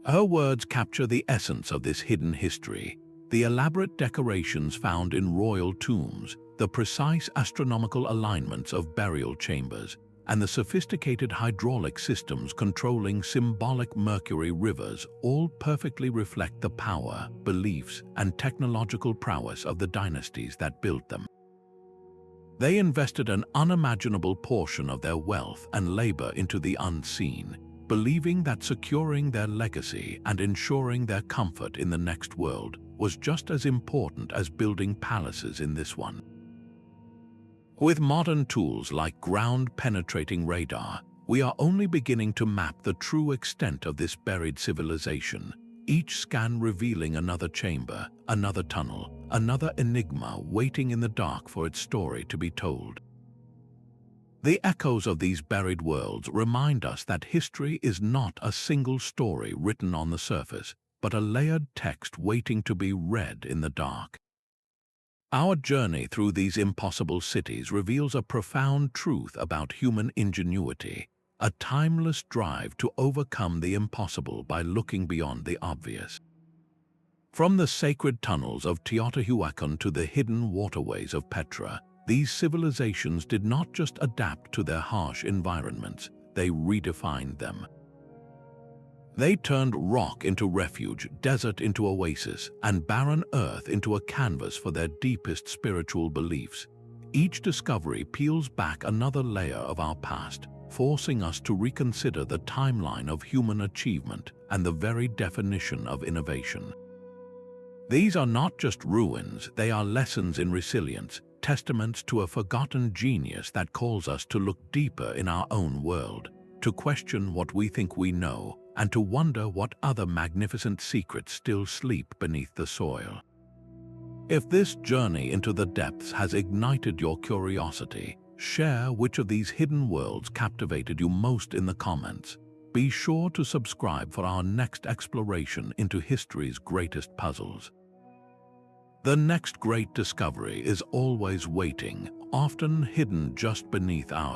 Her words capture the essence of this hidden history: the elaborate decorations found in royal tombs, the precise astronomical alignments of burial chambers, and the sophisticated hydraulic systems controlling symbolic mercury rivers all perfectly reflect the power, beliefs, and technological prowess of the dynasties that built them. They invested an unimaginable portion of their wealth and labor into the unseen, believing that securing their legacy and ensuring their comfort in the next world was just as important as building palaces in this one. With modern tools like ground-penetrating radar, we are only beginning to map the true extent of this buried civilization, each scan revealing another chamber, another tunnel, another enigma waiting in the dark for its story to be told. The echoes of these buried worlds remind us that history is not a single story written on the surface, but a layered text waiting to be read in the dark. Our journey through these impossible cities reveals a profound truth about human ingenuity, a timeless drive to overcome the impossible by looking beyond the obvious. From the sacred tunnels of Teotihuacan to the hidden waterways of Petra, these civilizations did not just adapt to their harsh environments, they redefined them. They turned rock into refuge, desert into oasis, and barren earth into a canvas for their deepest spiritual beliefs. Each discovery peels back another layer of our past, forcing us to reconsider the timeline of human achievement and the very definition of innovation. These are not just ruins, they are lessons in resilience, testaments to a forgotten genius that calls us to look deeper in our own world, to question what we think we know, and to wonder what other magnificent secrets still sleep beneath the soil. If this journey into the depths has ignited your curiosity, share which of these hidden worlds captivated you most in the comments. Be sure to subscribe for our next exploration into history's greatest puzzles. The next great discovery is always waiting, often hidden just beneath our